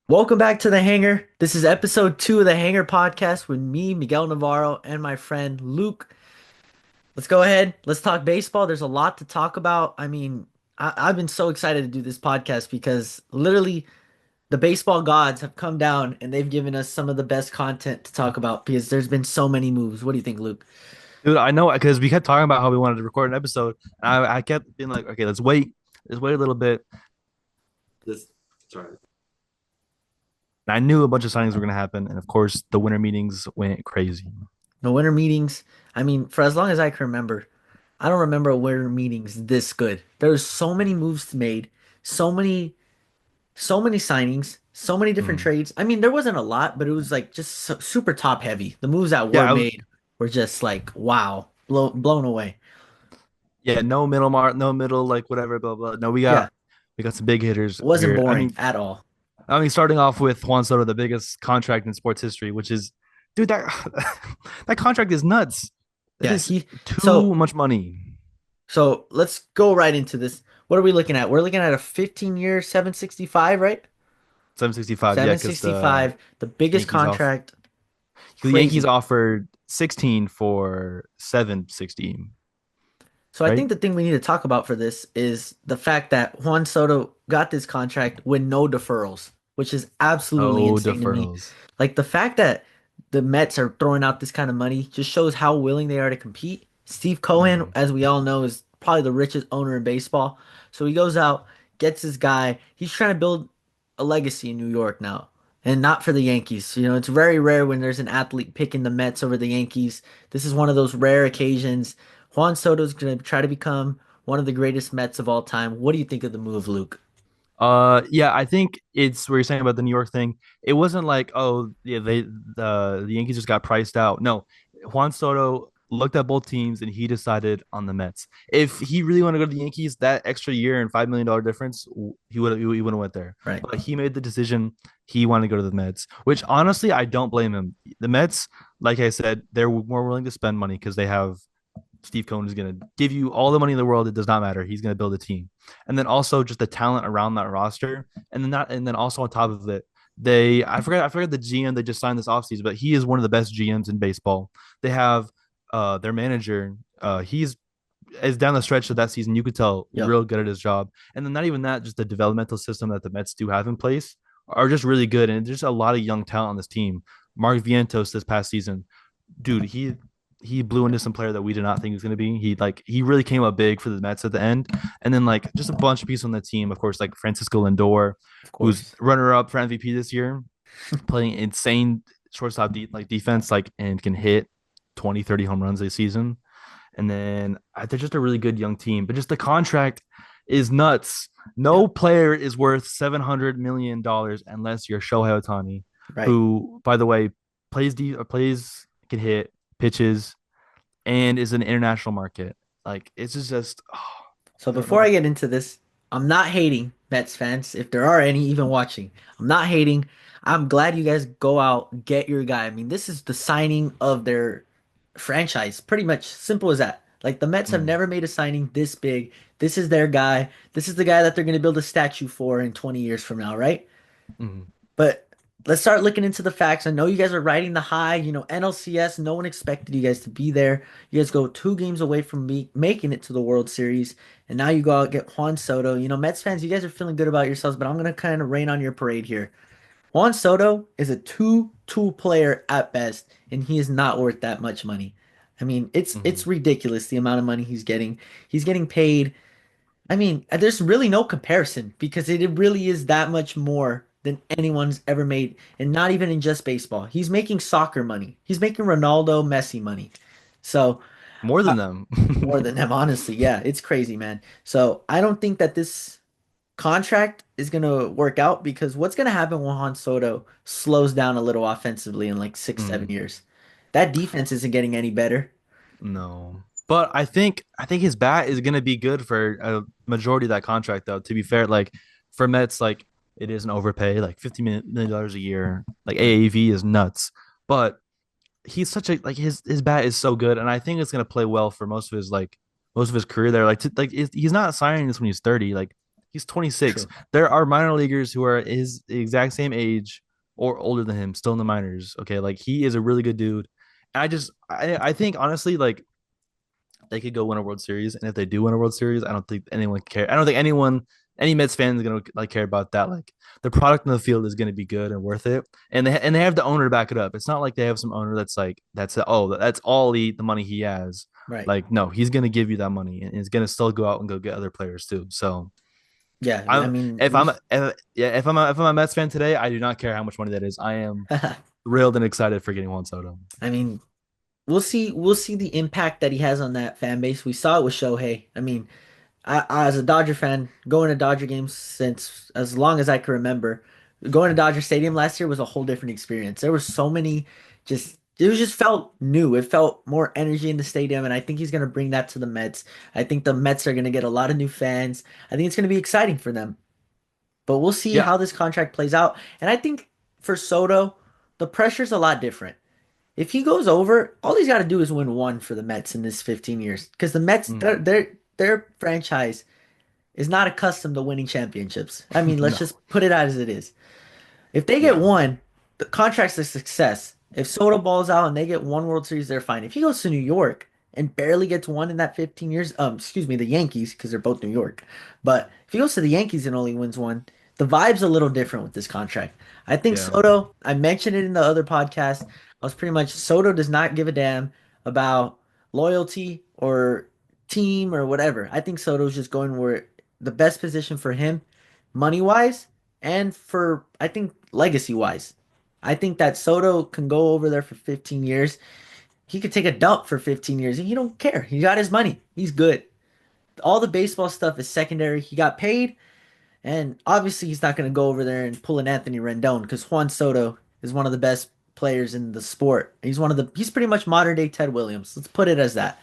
Welcome back to the Hangar. This is episode 2 of the Hangar Podcast with me, Miguel Navarro, and my friend Luke. Let's go ahead. Let's talk baseball. There's a lot to talk about. I've been so excited to do this podcast because literally the baseball gods have come down and they've given us some of the best content to talk about because there's been so many moves. What do you think, Luke? Dude, I know because we kept talking about how we wanted to record an episode. And I kept being like, okay, let's wait. Let's wait a little bit. This sorry. And I knew a bunch of signings were going to happen. And of course, the winter meetings went crazy. The winter meetings, for as long as I can remember, I don't remember winter meetings this good. There was so many moves made, so many signings, so many different Mm. trades. There wasn't a lot, but it was like just super top heavy. The moves that were Yeah, made were just like wow, blown away. yeah, no middle mark, no middle, like whatever, blah blah. No, we Yeah, got we got some big hitters it wasn't here. boring at all. Starting off with Juan Soto, the biggest contract in sports history, which is, dude, that that contract is nuts. That Yeah, is he too so much money. so let's go right into this. What are we looking at? We're looking at a 15-year 765, right? 765, yeah, because the 765, the biggest Yankees off contract, the Yankees crazy. offered 16 for 716, So I right? think the thing we need to talk about for this is the fact that Juan Soto got this contract with no deferrals, which is absolutely No insane to me. deferrals. Like the fact that the Mets are throwing out this kind of money just shows how willing they are to compete. Steve Cohen, Mhm. as we all know, is probably the richest owner in baseball. So he goes out, gets this guy. He's trying to build a legacy in New York now. And not for the Yankees. It's very rare when there's an athlete picking the Mets over the Yankees. This is one of those rare occasions. Juan Soto's going to try to become one of the greatest Mets of all time. What do you think of the move, Luke? Yeah, I think it's what you're saying about the New York thing. It wasn't like, oh, yeah, the Yankees just got priced out. No, Juan Soto looked at both teams and he decided on the Mets. If he really wanted to go to the Yankees, that extra year and $5 million difference, he would have went there. Right. But he made the decision he wanted to go to the Mets, which honestly I don't blame him. The Mets, like I said, they're more willing to spend money because they have Steve Cohen is going to give you all the money in the world. It does not matter. He's going to build a team, and then also just the talent around that roster, and then also on top of it, I forgot the GM they just signed this offseason, but he is one of the best GMs in baseball. They have their manager. He's as down the stretch of that season, you could tell Yep. real good at his job, and then not even that, just the developmental system that the Mets do have in place are just really good, and there's a lot of young talent on this team. Mark Vientos this past season, dude, he blew into some player that we did not think he was going to be. He really came up big for the Mets at the end, and then like just a bunch of people on the team. Of course, like Francisco Lindor, Of who's course. runner up for MVP this year, playing insane shortstop defense, like and can hit 20, 30 home runs a season. And then they're just a really good young team, but just the contract is nuts. Yeah. No player is worth $700 million unless you're Shohei Ohtani, Right. who, by the way, plays, can hit, pitches, and is an international market. Like it's just So I don't before I know. get into this, I'm not hating Mets fans, if there are any even watching. I'm not hating. I'm glad you guys go out, get your guy. This is the signing of their franchise. Pretty much simple as that. Like the Mets have Mm, never made a signing this big. This is their guy. This is the guy that they're going to build a statue for in 20 years from now, right? mm. But let's start looking into the facts. I know you guys are riding the high. NLCS, no one expected you guys to be there. You guys go 2 games away from making it to the World Series. And now you go out and get Juan Soto. Mets fans, you guys are feeling good about yourselves, but I'm going to kind of rain on your parade here. Juan Soto is a two-tool player at best, and he is not worth that much money. It's Mhm. ridiculous the amount of money he's getting. He's getting paid. There's really no comparison because it really is that much more than anyone's ever made, and not even in just baseball. He's making soccer money. He's making Ronaldo, Messi money. So, More uh, than them. more than him, honestly. Yeah, it's crazy, man. So, I don't think that this contract is gonna work out because what's gonna happen when Han Soto slows down a little offensively in like six, Mm, 7 years? That defense isn't getting any better. no. But I think his bat is gonna be good for a majority of that contract though. To be fair, like for Mets, like it is an overpay, like $50 million a year. Like Right. AAV is nuts. But he's such a like his bat is so good, and I think it's gonna play well for most of his career there. Like he's not signing this when he's 30. Like He's 26. True. There are minor leaguers who are his exact same age or older than him, still in the minors. Okay, like he is a really good dude. And I think honestly, like they could go win a World Series, and if they do win a World Series, I don't think anyone care. I don't think any Mets fan is gonna like care about that. Like the product in the field is gonna be good and worth it, and they have the owner to back it up. It's not like they have some owner that's like that's all the money he has. Right. Like no, he's gonna give you that money, and he's gonna still go out and go get other players too. So Yeah. I I'm mean, if I'm if, yeah if I'm a Mets fan today, I do not care how much money that is. I am thrilled and excited for getting Juan Soto. I mean, we'll see the impact that he has on that fan base. We saw it with Shohei. I mean, I as a Dodger fan, going to Dodger games since as long as I can remember, going to Dodger Stadium last year was a whole different experience. There were so many just it was just felt new. It felt more energy in the stadium, and I think he's gonna bring that to the Mets. I think the Mets are gonna get a lot of new fans. I think it's gonna be exciting for them. But we'll see Yeah. how this contract plays out. And I think for Soto, the pressure's a lot different. If he goes over, all he's got to do is win one for the Mets in this 15 years. Because the Mets, Mm. their franchise is not accustomed to winning championships. I mean, let's No. just put it out as it is. If they get Yeah. one, the contract's a success. If Soto balls out and they get one World Series, they're fine. If he goes to New York and barely gets one in that 15 years, excuse me, the Yankees, because they're both New York. But if he goes to the Yankees and only wins one, the vibe's a little different with this contract. I think Yeah. Soto, I mentioned it in the other podcast. I was pretty much Soto does not give a damn about loyalty or team or whatever. I think Soto's just going where the best position for him, money wise, and for I think legacy wise. I think that Soto can go over there for 15 years. He could take a dump for 15 years and he don't care. He got his money. He's good. All the baseball stuff is secondary. He got paid, and obviously he's not going to go over there and pull an Anthony Rendon because Juan Soto is one of the best players in the sport. He's pretty much modern day Ted Williams. Let's put it as that. Top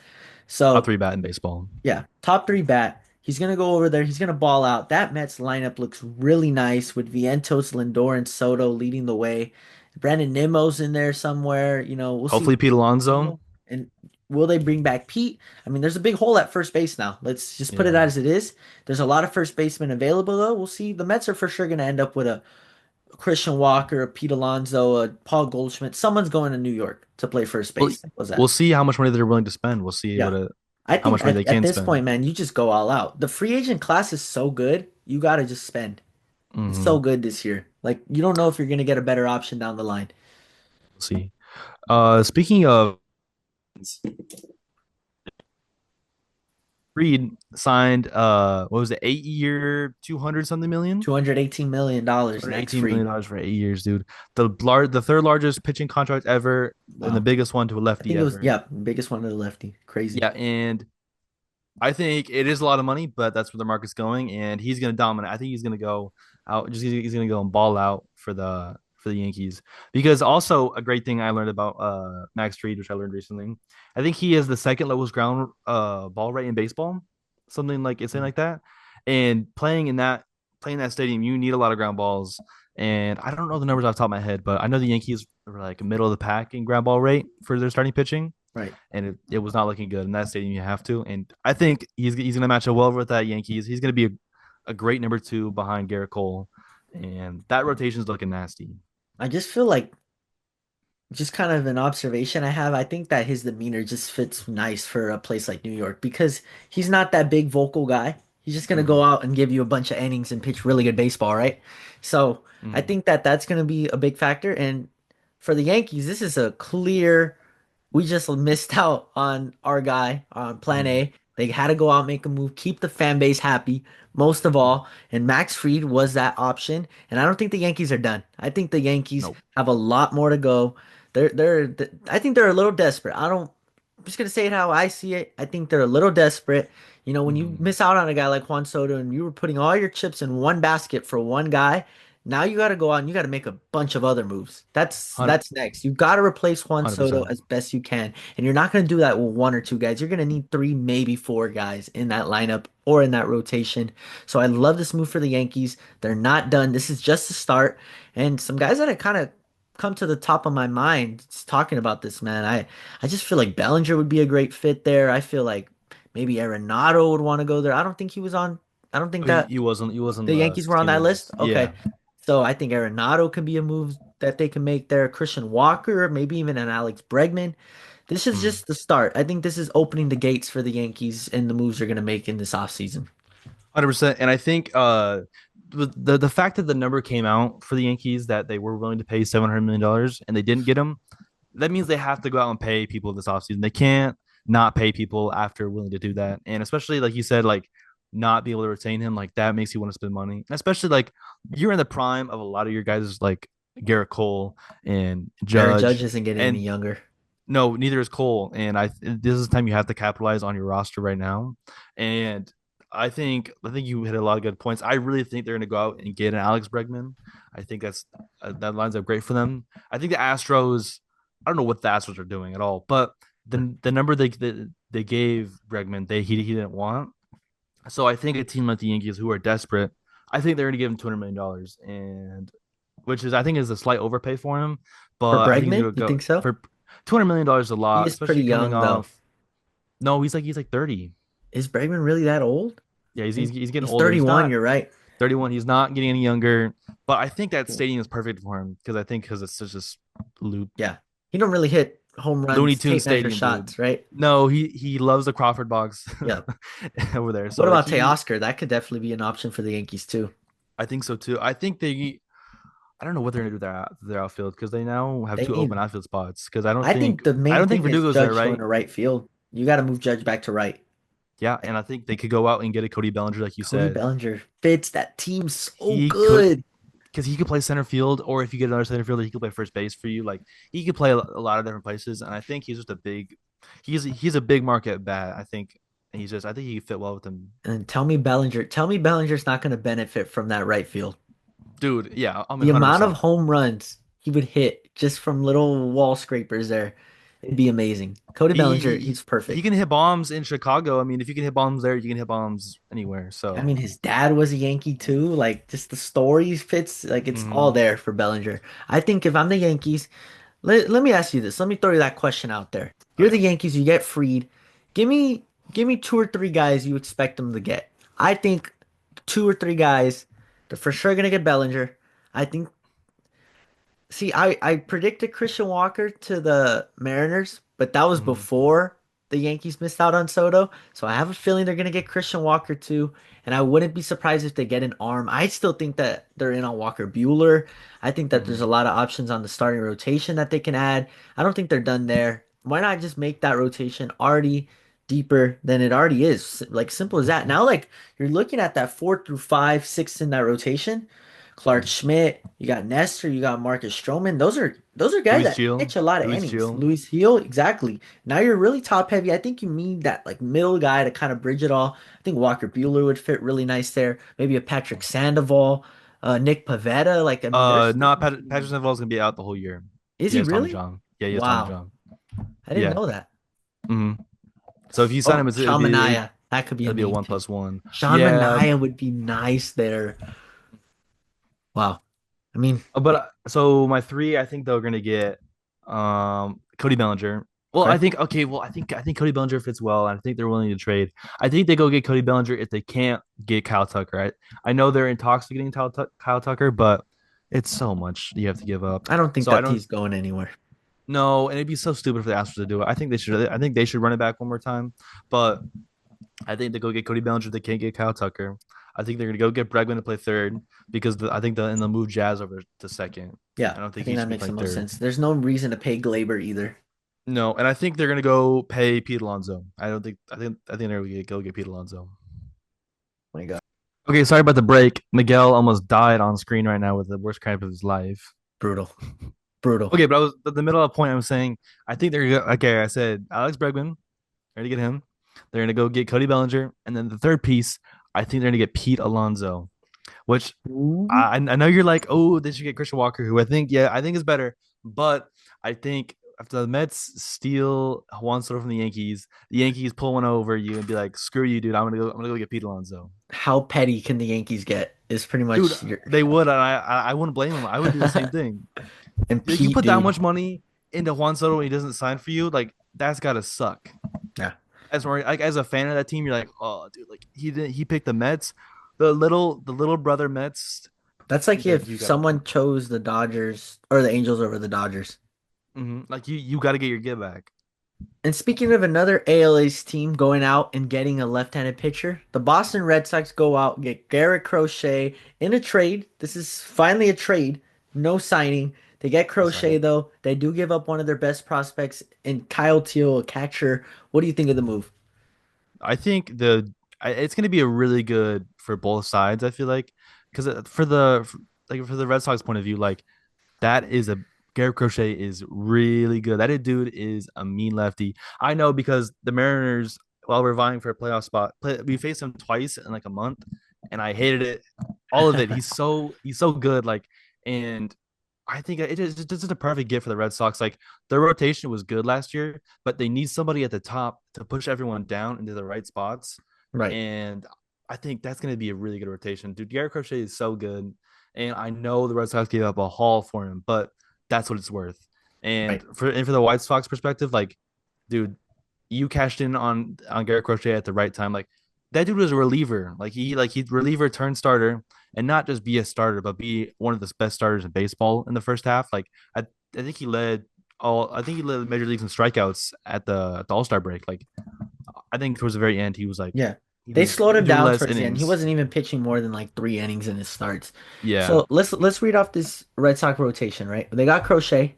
So three bat in baseball. yeah, top three bat. He's gonna go over there. He's gonna ball out. That Mets lineup looks really nice with Vientos, Lindor, and Soto leading the way. Brandon Nimmo's in there somewhere. We'll see. Hopefully Pete Alonso. And will they bring back Pete? I mean, there's a big hole at first base now. Let's just put it Yeah. as it is. There's a lot of first basemen available though. We'll see. The Mets are for sure gonna end up with a Christian Walker, a Pete Alonso, a Paul Goldschmidt. Someone's going to New York to play first Well, base. Simple as we'll that. see how much money they're willing to spend. We'll see Yeah. I how think much money they at can this spend. point, man, you just go all out. The free agent class is so good, you gotta just spend. It's Hmm. so good this year. Like you don't know if you're gonna get a better option down the line. We'll see. Speaking of Reed signed what was it, 8 year, 200 something million? $218 million $218 max million free. dollars for 8 years, dude. The third largest pitching contract ever, and the Wow. biggest one to a I lefty think it was ever. yeah, biggest one to the lefty. Crazy. Yeah, and I think it is a lot of money, but that's where the market's going, and he's going to dominate. I think he's going to go out, just he's going to go and ball out for the Yankees. Because also a great thing I learned about Max Fried, which I learned recently, I think he is the second lowest ground ball rate in baseball, something like it's Mm. like that. And playing that stadium, you need a lot of ground balls. And I don't know the numbers off the top of my head, but I know the Yankees were like middle of the pack in ground ball rate for their starting pitching, Right. and it was not looking good in that stadium. You have to, and I think he's going to match up well with that Yankees. He's going to be a great number two behind Garrett Cole, and that rotation is looking nasty. I just feel like just kind of an observation I have. I think that his demeanor just fits nice for a place like New York because he's not that big vocal guy. He's just gonna go Mm-hmm. out and give you a bunch of innings and pitch really good baseball, right? So I Mm-hmm. think that that's gonna be a big factor. And for the Yankees, this is a clear we just missed out on our guy on plan Mm-hmm. A. They had to go out, make a move, keep the fan base happy, most of all. And Max Fried was that option. And I don't think the Yankees are done. I think the Yankees Nope. have a lot more to go. I think they're a little desperate. I'm just gonna say it how I see it. I think they're a little desperate. When you Mm-hmm. miss out on a guy like Juan Soto and you were putting all your chips in one basket for one guy, now you got to go out and you got to make a bunch of other moves. That's 100 that's next. You got to replace Juan Soto 100%. as best you can, and you're not gonna do that with one or two guys. You're gonna need three, maybe four guys in that lineup or in that rotation. So I love this move for the Yankees. They're not done. This is just the start, and some guys that have kind of come to the top of my mind talking about this, man. I just feel like Bellinger would be a great fit there. I feel like maybe Arenado would want to go there. I don't think he was on. I don't think Oh, he, that he wasn't. He wasn't the the Yankees were on team that list. list. Okay. Yeah. So I think Arenado could be a move that they can make there. Christian Walker, maybe even an Alex Bregman. This is Mm. just the start. I think this is opening the gates for the Yankees and the moves they're going to make in this offseason. 100%. And I think the fact that the number came out for the Yankees that they were willing to pay $700 million and they didn't get him, that means they have to go out and pay people this offseason. They can't not pay people after willing to do that. And especially like you said, like not be able to retain him, like that makes you want to spend money. And especially like you're in the prime of a lot of your guys like Garrett Cole and Aaron Judge Judge. isn't getting any And younger. no, neither is Cole. And this is the time you have to capitalize on your roster right now. And I think you hit a lot of good points. I really think they're going to go out and get an Alex Bregman. I think that lines up great for them. I think the Astros. I don't know what the Astros are doing at all, but the number they gave Bregman he didn't want. So I think a team like the Yankees who are desperate, I think they're going to give him $200 million, and which is I think is a slight overpay for him, For but I think he's Bregman, going to you go think so? for $200 million a He lot, is pretty especially coming young though. off. No, he's like 30. Is Bregman really that old? Yeah, I think he's getting he's older. He's 31, not you're right. 31. He's not getting any younger. But I think that stadium is perfect for him because it's such a loop Yeah. He don't really hit home Looney runs, Tune tape measure Stadium, dude. shots, right? No, he loves the Crawford box Yeah. over there. What So like about he, Teoscar? That could definitely be an option for the Yankees too. I think so too. I don't know what they're gonna do with their outfield because they now have They two open need outfield spots. Because I don't I think think the I main don't think thing is Verdugo's there, Judge going right? to right field. You got to move Judge back to right. Yeah, and I think they could go out and get a Cody Bellinger, like you Cody said. Bellinger fits that team so He could good. because he could play center field, or if you get another center fielder, he could play first base for you. Like he could play a lot of different places, and I think he's just he's a big market bat. I think he could fit well with them, And tell me Bellinger's not going to benefit from that right field. dude. Yeah, I mean, The amount of 100%. home runs he would hit just from little wall scrapers there, it'd be amazing. Cody He, Bellinger, he he's he perfect. can hit bombs in Chicago. I mean, if you can hit bombs there, you can hit bombs anywhere. I So, mean, his dad was a Yankee too. Like, just the story fits. Like, it's all mhm. there for Bellinger. I think if I'm the Yankees, let me ask you this. Let me throw you that question out there. You're Okay. the Yankees. You get freed. Give me, give me two or three guys you expect them to get. I think two or three guys. They're for sure gonna get Bellinger. I think. See, I predicted Christian Walker to the Mariners, but that was Mhm. before the Yankees missed out on Soto. So I have a feeling they're gonna get Christian Walker too, and I wouldn't be surprised if they get an arm. I still think that they're in on Walker Bueller. I think that there's Mhm. a lot of options on the starting rotation that they can add. I don't think they're done there. Why not just make that rotation already deeper than it already is? Like simple as that. Now, like you're looking at that 4 through 5, six in that rotation. Clark Schmidt, you got Nestor, you got Marcus Stroman. Those are guys Luis that Gil, pitch a lot of Luis innings. Gil. Luis Heel, exactly. Now you're really top heavy. I think you need that like middle guy to kind of bridge it all. I think Walker Bueller would fit really nice there. Maybe a Patrick Sandoval, Nick Pavetta. Like I mean, there's No, some Patrick options. Sandoval is gonna be out the whole year. Is He he has Tommy really? John. Yeah, he has Tommy Wow, John. I didn't Yeah. know that. hmm So if you sign Oh, him, Sean Manaea, that could be a it'd be a name one too. plus one. Sean Yeah, Manaea would be nice there. Wow. I mean, but so my three, I think they're gonna get Cody Bellinger. Well, okay. I think Cody Bellinger fits well, and I think they're willing to trade. I think they go get Cody Bellinger if they can't get Kyle Tucker. I know they're in talks to getting Kyle Tucker, but it's so much you have to give up. I don't think So I that don't he's going anywhere. know, and it'd be so stupid for the Astros to do it. I think they should. I think they should run it back one more time, but I think they go get Cody Bellinger. They can't get Kyle Tucker. I think they're gonna go get Bregman to play third because I think they'll move Jazz over to second. Yeah, I don't I think think he that should be makes the playing most third. sense. There's no reason to pay Glaber either. No, and I think they're gonna go pay Pete Alonso. I don't think. I think they're gonna go get Pete Alonso. My God, Okay, sorry about the break. Miguel almost died on screen right now with the worst cramp of his life. brutal, brutal. Okay, but I was at the middle of the point. I'm saying I think they're okay. I said Alex Bregman. They're gonna get him. They're gonna go get Cody Bellinger, and then the third piece, I think they're gonna get Pete Alonso, which Ooh. I know you're like, oh, they should get Christian Walker, who I think is better, but I think after the Mets steal Juan Soto from the Yankees pull one over you and be like, screw you, dude. I'm gonna go get Pete Alonso, How petty can the Yankees get? Is pretty dude. much your They would, and I wouldn't blame them. I would do the same thing. and Like, you Pete, put that dude. much money into Juan Soto and he doesn't sign for you, like that's gotta suck. Yeah, As a fan of that team, you're like, oh, dude, like he picked the Mets. the little brother Mets. That's like You if got someone chose the Dodgers or the Angels over the Dodgers. like you got to get your get back. And speaking of another AL East team going out and getting a left-handed pitcher, the Boston Red Sox go out and get Garrett Crochet in a trade. This is finally a trade, no signing. They get That's Crochet right. though. They do give up one of their best prospects in Kyle Teal, a catcher. What do you think of the move? I think it's going to be a really good for both sides. I feel like because for the Red Sox point of view, like that is a Garrett Crochet is really good. That dude is a mean lefty. I know because the Mariners, while we're vying for a playoff spot, we faced him twice in like a month, and I hated it, all of it. He's so good. Like, and I think this is a perfect get for the Red Sox. Like their rotation was good last year, but they need somebody at the top to push everyone down into the right spots. Right, And I think that's going to be a really good rotation. Dude, Garrett Crochet is so good. And I know the Red Sox gave up a haul for him, but that's what it's worth. And right. for the White Sox perspective, like, dude, you cashed in on Garrett Crochet at the right time. Like that dude was a reliever. He'd reliever turn starter and not just be a starter, but be one of the best starters in baseball in the first half. I think he led I think he led major leagues in strikeouts at the All Star break. Like I think towards the very end, he was like Yeah. he They was slowed him doing down less towards the end. He innings. wasn't even pitching more than like 3 innings in his starts. Yeah, So let's read off this Red Sox rotation, right? They got Crochet.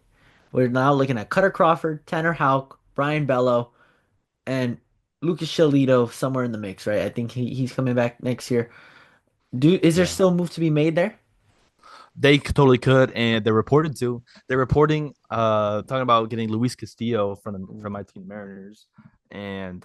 We're now looking at Cutter Crawford, Tanner Houck, Brian Bello, and Lucas Giolito somewhere in the mix, right? I think he's coming back next year. Is there yeah. still a move to be made there? They totally could, and they're reported to. They're reporting, talking about getting Luis Castillo from Ooh. my team Mariners, and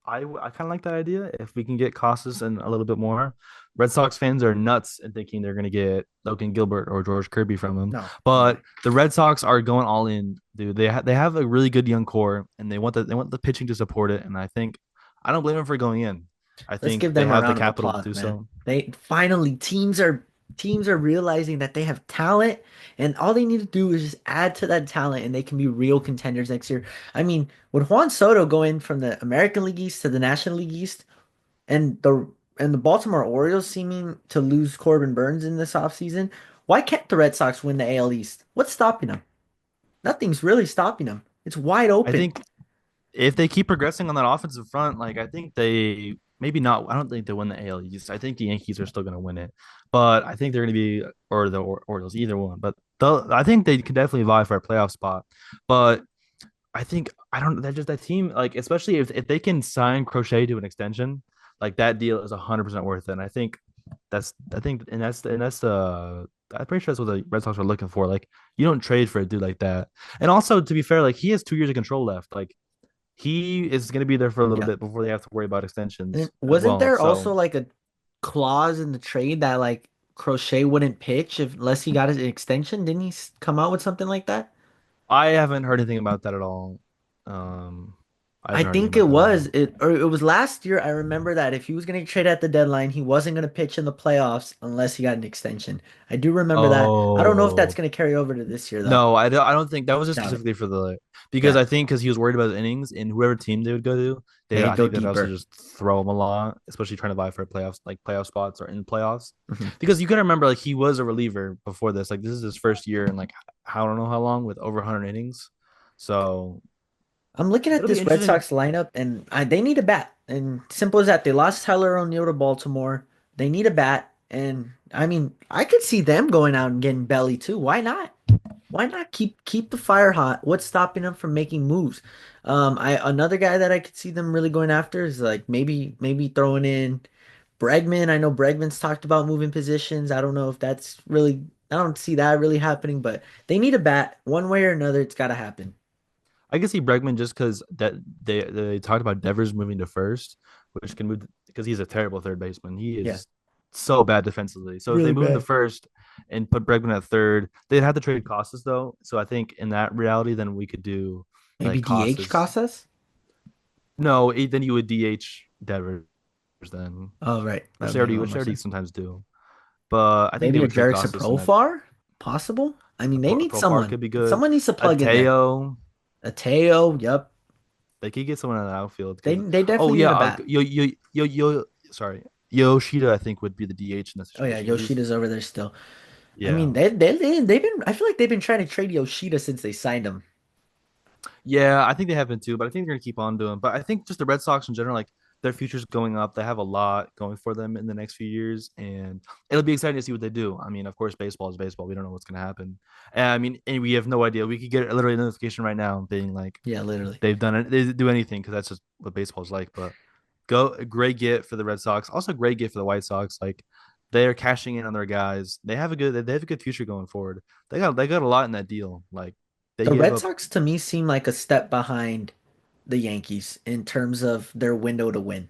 I kind of like that idea. If we can get Costas and a little bit more, Red Sox fans are nuts and thinking they're gonna get Logan Gilbert or George Kirby from him, No, no but way. the Red Sox are going all in, dude. They have a really good young core, and they want the pitching to support it, and I don't blame them for going in. I Let's think give they them a have the round of capital to applause, do man. so. They finally teams are realizing that they have talent, and all they need to do is just add to that talent, and they can be real contenders next year. I mean, with Juan Soto going from the American League East to the National League East, and the Baltimore Orioles seeming to lose Corbin Burns in this offseason, why can't the Red Sox win the AL East? What's stopping them? Nothing's really stopping them. It's wide I open. think if they keep progressing on that offensive front, like I think they maybe not. I don't think they win the AL East. I think the Yankees are still going to win it, but I think they're going to be or the Orioles, either one. But I think they could definitely vie for a playoff spot. But I think I don't. That just that team, like especially if they can sign Crochet to an extension, like that deal is 100% worth it. And I think and that's the. I'm pretty sure that's what the Red Sox are looking for. Like you don't trade for a dude like that. And also to be fair, like he has 2 years of control left. Like he is going to be there for a little Yeah. bit before they have to worry about And extensions as wasn't well. there also So like a clause in the trade that like Crochet wouldn't pitch unless he got an extension? Didn't he come out with something like that? I haven't heard anything about that at all. Um, I I haven't heard anything think it about that at was all. it or it was last year. I remember that if he was going to trade at the deadline, he wasn't going to pitch in the playoffs unless he got an extension. I do remember that. I don't know if that's Oh going to carry over to this year though. no, I don't think that was just Doubt it. specifically for the because Yeah, I think because he was worried about his innings and whoever team they would go to, they'd I go think they'd also deeper. just throw him a lot, especially trying to vie for playoffs like playoff spots or in playoffs. Mhm. Because you got to remember, like he was a reliever before this. Like this is his first year and like I don't know how long with over 100 innings. So I'm looking at it'll be this Red interesting. Sox lineup, and they need a bat. And simple as that, they lost Tyler O'Neill to Baltimore. They need a bat, and I mean, I could see them going out and getting Belly too. Why not? Why not keep the fire hot? What's stopping them from making moves? I another guy that I could see them really going after is like maybe throwing in Bregman. I know Bregman's talked about moving positions. I don't know if that's really. I don't see that really happening, but they need a bat one way or another. It's got to happen. I can see Bregman just because that they talked about Devers moving to first, which can move because he's a terrible third baseman. He Yeah, is so bad defensively. So if they really move him to bad. first and put Bregman at third, they'd have to trade Costas though. So I think in that reality, then we could do Maybe like DH Costas. Casas? No, then you would DH Devers then, Oh, right. That which would make a lot which more they already sense. sometimes do. But I think they Maybe a would trade Jarek Costas in that. Profar? Possible? I mean, they need Profar someone. could be good. Someone needs to A plug in there. Teo. A Teo, yep. They could get someone in the outfield They because they oh definitely need yeah, a bat. yo sorry. Yoshida, I think, would be the DH in that Oh yeah, situation because he's Yoshida's over there still. I yeah. mean, they've been. I feel like they've been trying to trade Yoshida since they signed him. Yeah, I think they have been too, but I think they're gonna keep on doing. But I think just the Red Sox in general, like their future's going up. They have a lot going for them in the next few years, and it'll be exciting to see what they do. I mean, of course, baseball is baseball. We don't know what's gonna happen. And, I mean, and we have no idea. We could get literally a notification right now being like Yeah, literally. they've done it. They do anything because that's just what baseball's like. But go a great get for the Red Sox. Also, a great get for the White Sox. Like they're cashing in on their guys. They have a good future going forward. They got a lot in that deal. Like they The gave Red up. Sox to me seem like a step behind the Yankees in terms of their window to win.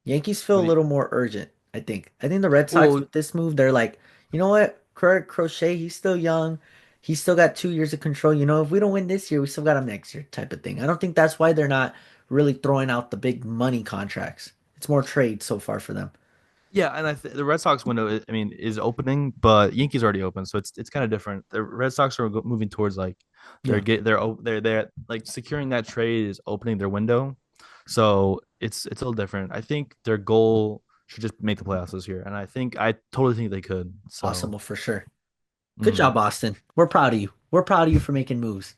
Yankees feel a What do you, little more urgent, I think. I think the Red Sox well, with this move, they're like, you know what? Craig Crochet, he's still young. He's still got 2 years of control. You know, if we don't win this year, we still got him next year, type of thing. I don't think that's why they're not really throwing out the big money contracts. It's more trade so far for them. yeah, and the Red Sox window, I mean, is opening, but Yankees already open, so it's kind of different. The Red Sox are moving towards like Yeah. they're like securing that trade is opening their window, so it's a little different. I think their goal should just make the playoffs this year, and I totally think they could. Awesome. So, Well, for sure. Good mm, job, Boston. We're proud of you. We're proud of you for making moves.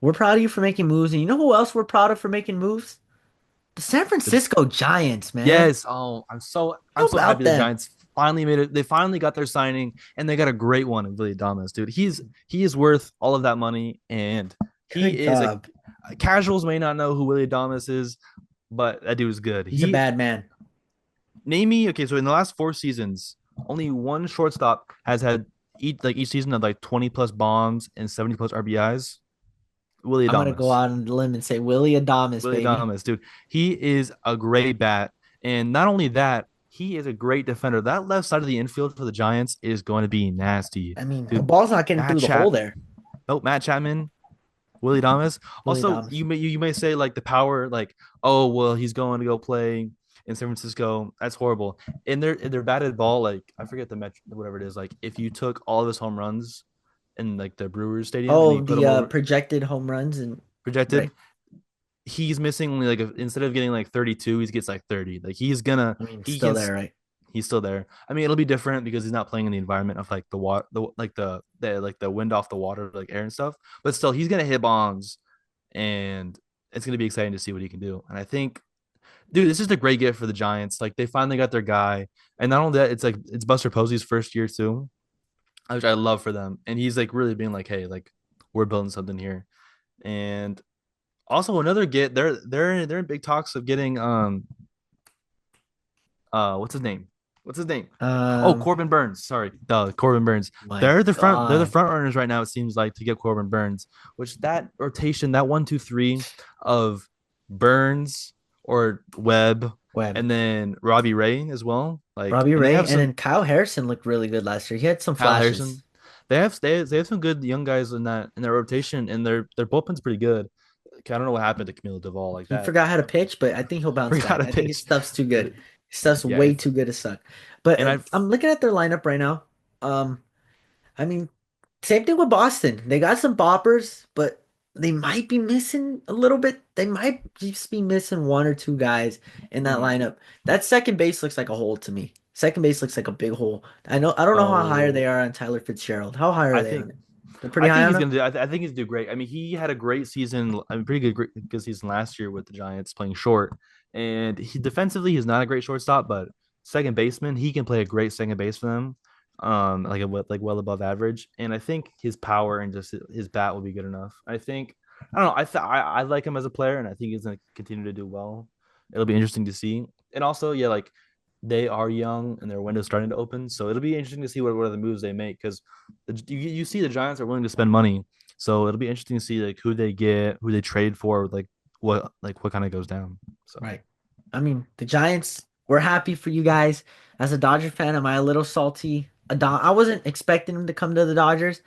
We're proud of you for making moves. And you know who else we're proud of for making moves? The San the Francisco Giants, man. Yes. Oh, I'm How so happy about the them? Giants finally made it. They finally got their signing, and they got a great one in Willie Adames, dude. He is worth all of that money, and he Good is a job. casuals may not know who Willie Adames is, but that dude is good. He's a He bad man. name me okay. So in the last 4 seasons, only one shortstop has had each season of like 20 plus bombs and 70 plus RBIs. Willie I'm gonna go Adames. out on the limb and say Willie Adames, Willie baby. Adames, dude. He is a great bat. And not only that, he is a great defender. That left side of the infield for the Giants is going to be nasty. I mean, the Dude, ball's not getting Matt through the hole Chap, there. nope, Matt Chapman, Willie Adames. Willie Also, Adames. you may say like the power, like, oh well, he's going to go play in San Francisco. That's horrible. In their batted ball, like I forget the metro, whatever it is. Like if you took all of his home runs in like the Brewers Stadium and Oh, you put the them over projected home runs and projected, right. he's missing only like instead of getting like 32, he gets like 30. Like I mean, he still can there, right? he's still there. I mean, it'll be different because he's not playing in the environment of like the water, the wind off the water, like air and stuff. But still, he's gonna hit bombs, and it's gonna be exciting to see what he can do. And I think, dude, this is a great get for the Giants. Like they finally got their guy, and not only that, it's Buster Posey's first year too, which I love for them. And he's like really being like, hey, like we're building something here. And also another get, they're in big talks of getting what's his name? What's his name? Oh, Um, Corbin Burns. Sorry, Corbin Burns. my They're the God. front runners right now. It seems like to get Corbin Burns, which that rotation, that 1, 2, 3 of Burns or Webb, Webb. and then Robbie Ray as well. Like, Robbie and they Ray have and some then Kyle Harrison looked really good last year. He had some Kyle flashes. Harrison. They have some good young guys in their rotation, and their bullpen's pretty good. I don't know what happened to Camilo Duvall like He that. forgot how to pitch, but I think he'll bounce Forgot back. to I think his pitch. stuff's too good. His stuff's Yeah, way too good to suck. But and I'm looking at their lineup right now. I mean, same thing with Boston. They got some boppers, but they might be missing a little bit. They might just be missing one or two guys in that mhm. lineup. That second base looks like a hole to me. Second base looks like a big hole. I don't know how high they Oh, are on Tyler Fitzgerald. How high are I they think on it? They're pretty high on him. I think he's gonna do great. I mean, he had a great season. I mean, pretty good season last year with the Giants playing short. And he defensively, he's not a great shortstop, but second baseman, he can play a great second base for them. Like well above average. And I think his power and just his bat will be good enough. I don't know. I like him as a player, and I think he's gonna continue to do well. It'll be interesting to see. And also, yeah, like they are young and their window's starting to open, so it'll be interesting to see what are the moves they make because you see the Giants are willing to spend money, so it'll be interesting to see like who they get, who they trade for, what kind of goes down. So Right. I mean, the Giants, we're happy for you guys. As a Dodger fan, am I a little salty? I wasn't expecting him to come to the Dodgers.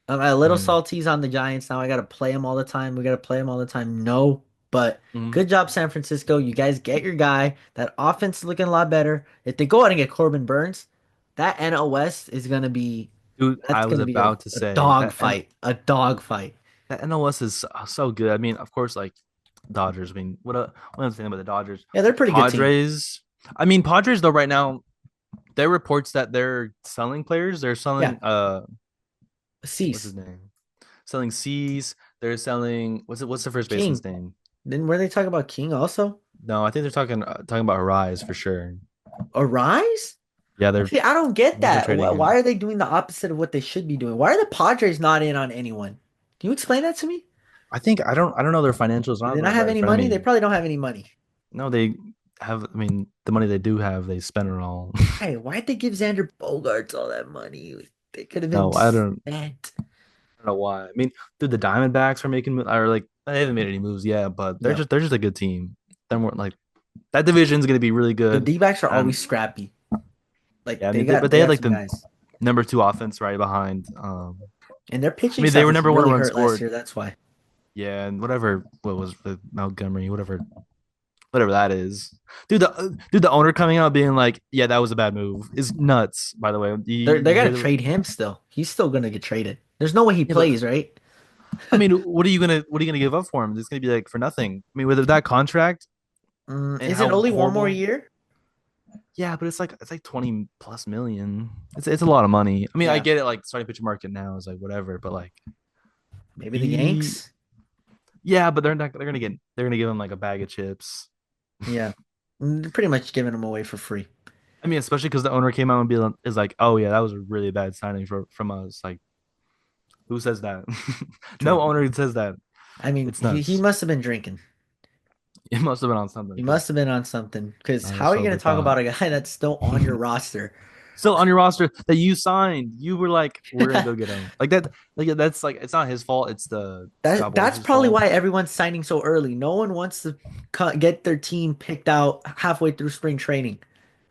Am I a little mm, salty he's on the Giants now? I got to play him all the time. We got to play him all the time. No, but mm. good job, San Francisco. You guys get your guy. That offense is looking a lot better. If they go out and get Corbin Burns, that NL West is gonna be Dude, that's I was gonna be about to a say dog that, and fight. A dog fight. that NOS is so good. I mean, of course, like Dodgers. I mean, what else thing about the Dodgers? Yeah, they're a pretty good team. Padres. I mean, Padres though right now there are reports that they're selling players. They're Yeah, selling what's his Cease, name? Selling C's. They're selling what's the first baseman's King. name? Then were they talking about King also? No, I think they're talking about Rise for sure. Arise? Yeah, they're See, I don't get they're that. trading Why him. are they doing the opposite of what they should be doing? Why are the Padres not in on anyone? Can you explain that to me? I think I don't know their financials. I Do don't they have not it have right in any front of money? They me. probably don't have any money. No, they have. I mean, the money they do have, they spend it all. Hey, why'd they give Xander Bogarts all that money? They could have been No, spent. I don't know why. I mean, dude, the Diamondbacks are making are like they haven't made any moves yet, but No. they're just a good team. They're more like that division's gonna be really The good. D-backs are And always scrappy. yeah, Like I mean, but they they had got like some the guys. number two offense right behind. And their I pitching mean, they staff were was number one in really runs hurt last scored. year. That's why. Yeah, and whatever what was the Montgomery, whatever that is. Dude, the owner coming out being like, "Yeah, that was a bad move," is nuts. By the way, They're you gonna hear the trade him still. He's still gonna get traded. There's no way he yeah, but plays, right? I mean, what are you gonna give up for him? It's gonna be like for nothing. I mean, with that contract and Is it how only one more horrible. year? Yeah, but it's like 20 plus million. It's a lot of money. I mean, I Yeah, get it. Like starting pitcher market now is like whatever, but like maybe the he, Yanks. yeah, but they're gonna give him like a bag of chips. Yeah, they're pretty much giving him away for free. I mean, especially because the owner came out and is like, oh yeah, that was a really bad signing from us. Like, who says that? No True. owner says that. I mean, It's he nuts. must have been drinking. It must have been on something He because must have been on something. Because not a how are you gonna sober talk thought. about a guy that's still on your roster? Still on your roster that you signed, you were like, we're gonna go get him. Like that. Like that's like it's not his fault. It's the Scott That's Boras's probably fault. why everyone's signing so early. No one wants to get their team picked out halfway through spring training.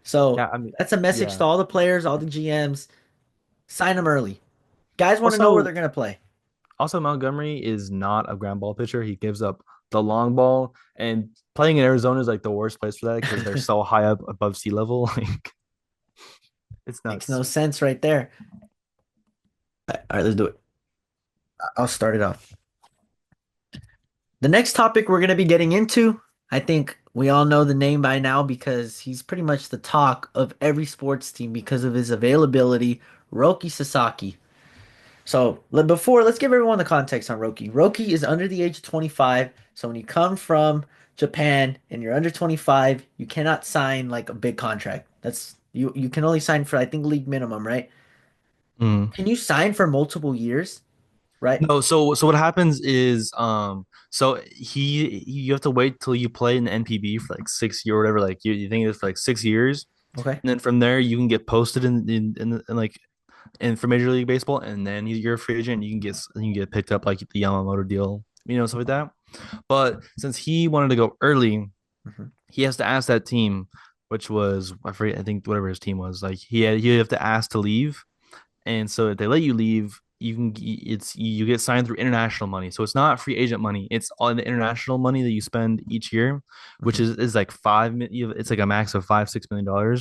So Yeah, I mean, that's a message yeah. to all the players, all the GMs. Sign them early. Guys want to know where Also, they're gonna play. Montgomery is not a ground ball pitcher. He gives up the long ball, and playing in Arizona is like the worst place for that because they're so high up above sea level. Like it's Makes nuts. no sense right there. All right, let's do it. I'll start it off. The next topic we're gonna be getting into, I think we all know the name by now because he's pretty much the talk of every sports team because of his availability, Roki Sasaki. So let's give everyone the context on Roki. Roki is under the age of 25. So when you come from Japan and you're under 25, you cannot sign like a big contract. You can only sign for I think league minimum, right? Mm. Can you sign for multiple years, right? No, so what happens is so you have to wait till you play in the NPB for like 6 years or whatever. Like you think it's for like 6 years, Okay. and then from there you can get posted in like in for Major League Baseball, and then you're a free agent. You can get picked up like the Yamamoto deal, stuff like that. But since he wanted to go early, Mhm. he has to ask that team, which was I forget, I think whatever his team was. Like he have to ask to leave, and so if they let you leave, you get signed through international money. So it's not free agent money; it's all the international money that you spend each year, which Mhm. is like it's like a max of $5-6 million.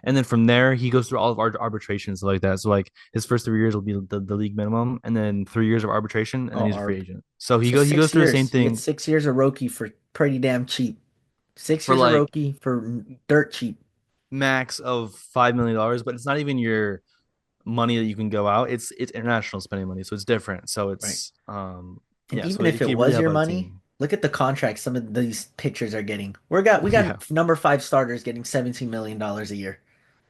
And then from there, he goes through all of our arbitrations like that. So like his first 3 years will be the league minimum, and then 3 years of arbitration, and then Oh, he's a free Arb. agent. So So he goes six through the same years. You get thing 6 years of Roki for pretty damn cheap. Six for years of like Roki for dirt cheap. max of $5 million, but it's not even your money that you can go out. It's international spending money, so it's different. So Right. it's And yeah. So even if if it you really was help your out a money, team, look at the contracts some of these pitchers are getting. We yeah. got number five starters getting $17 million a year.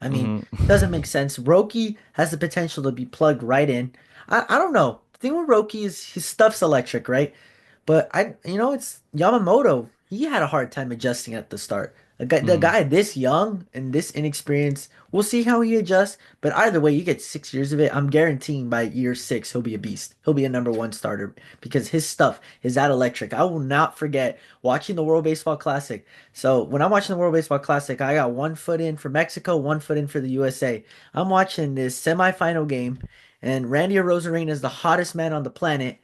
I mean, Hmm. doesn't make sense. Roki has the potential to be plugged right in. I don't know. The thing with Roki is his stuff's electric, right? But it's Yamamoto. He had a hard time adjusting at the start. The Hmm. guy this young and this inexperienced, we'll see how he adjusts. But either way, you get 6 years of it. I'm guaranteeing by year six, he'll be a beast. He'll be a number one starter because his stuff is that electric. I will not forget watching the World Baseball Classic. So when I'm watching the World Baseball Classic, I got 1 foot in for Mexico, 1 foot in for the USA. I'm watching this semifinal game, and Randy Arozarena is the hottest man on the planet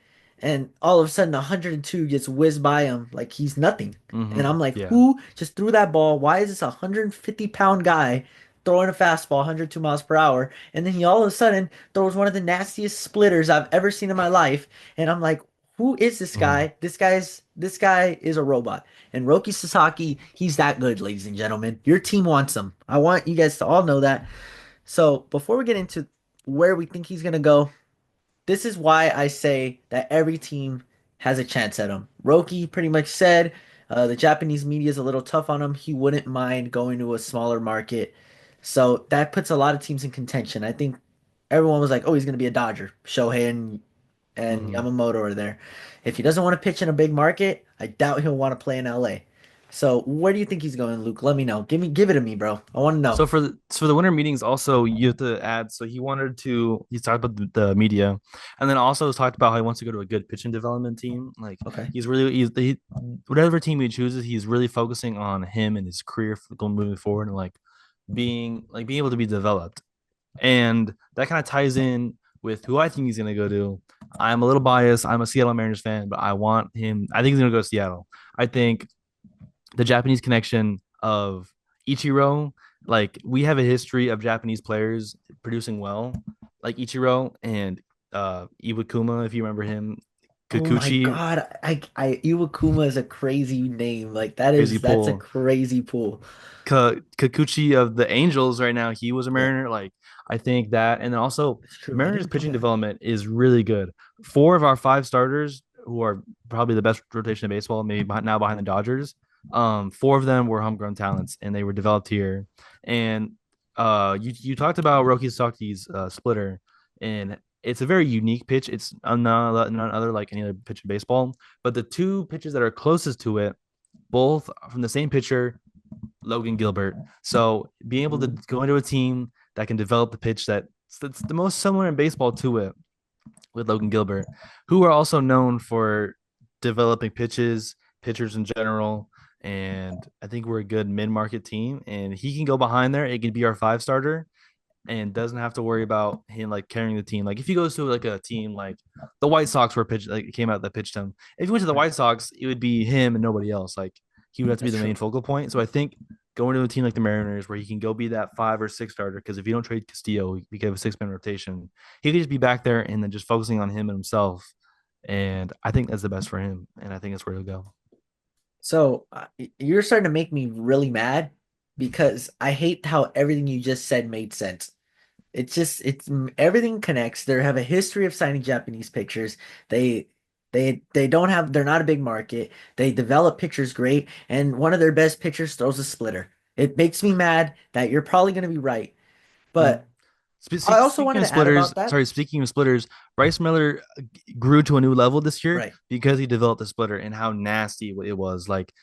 and all of a sudden 102 gets whizzed by him like he's nothing. And Hmm. I'm like, Yeah. who just threw that ball? Why is this 150-pound guy throwing a fastball 102 miles per hour? And then he all of a sudden throws one of the nastiest splitters I've ever seen in my life. And I'm like, who is this Mhm. guy? This guy is a robot. And Roki Sasaki, he's that good, ladies and gentlemen. Your team wants him. I want you guys to all know that. So before we get into where we think he's gonna go, this is why I say that every team has a chance at him. Roki pretty much said the Japanese media is a little tough on him. He wouldn't mind going to a smaller market. So that puts a lot of teams in contention. I think everyone was like, oh, he's going to be a Dodger. Shohei and Mhm. Yamamoto are there. If he doesn't want to pitch in a big market, I doubt he'll want to play in LA. So where do you think he's going, Luke? Let me know. Give it to me, bro. I want to know. So for the winter meetings, also you have to add. So he's talked about the media, and then also he's talked about how he wants to go to a good pitching development team. Like Okay. whatever team he chooses, he's really focusing on him and his career going moving forward, and being able to be developed. And that kind of ties in with who I think he's going to go to. I'm a little biased. I'm a Seattle Mariners fan, but I want him. I think he's going to go to Seattle. I think the Japanese connection of Ichiro, like we have a history of Japanese players producing well, like Ichiro and Iwakuma, if you remember him, Oh my Kikuchi, God, Iwakuma is a crazy name. Like crazy that's a pull. crazy pull. Kikuchi of the Angels right now, he was a Yeah, Mariner. Like I think that, and then also it's true. I Mariners didn't know pitching that. development is really good. Four of our five starters, who are probably the best rotation in baseball, maybe now behind the Dodgers. Four of them were homegrown talents, and they were developed here. And you talked about Roki Saki's splitter, and it's a very unique pitch. It's none other like any other pitch in baseball. But the two pitches that are closest to it, both from the same pitcher, Logan Gilbert. So being able to go into a team that can develop the pitch that's the most similar in baseball to it with Logan Gilbert, who are also known for developing pitchers in general. And I think we're a good mid-market team, and he can go behind there. It can be our five starter, and doesn't have to worry about him like carrying the team. Like if he goes to like a team like the White Sox where pitch like came out that pitched him. If he went to the Right. White Sox, it would be him and nobody else. Like he would have to be That's the main true. focal point. So I think going to a team like the Mariners where he can go be that 5 or 6 starter, because if you don't trade Castillo, we could have a 6-man rotation. He could just be back there and then just focusing on him and himself. And I think that's the best for him. And I think that's where he'll go. So you're starting to make me really mad because I hate how everything you just said made sense. It's everything connects. They have a history of signing Japanese pictures. They they don't have they're not a big market. They develop pictures great, and one of their best pitchers throws a splitter. It makes me mad that you're probably going to be right. Mm. But I also Speaking wanted of to add splitters, about that. sorry, speaking of splitters, Bryce Miller grew to a new level this year Right. because he developed a splitter and how nasty it was. Like,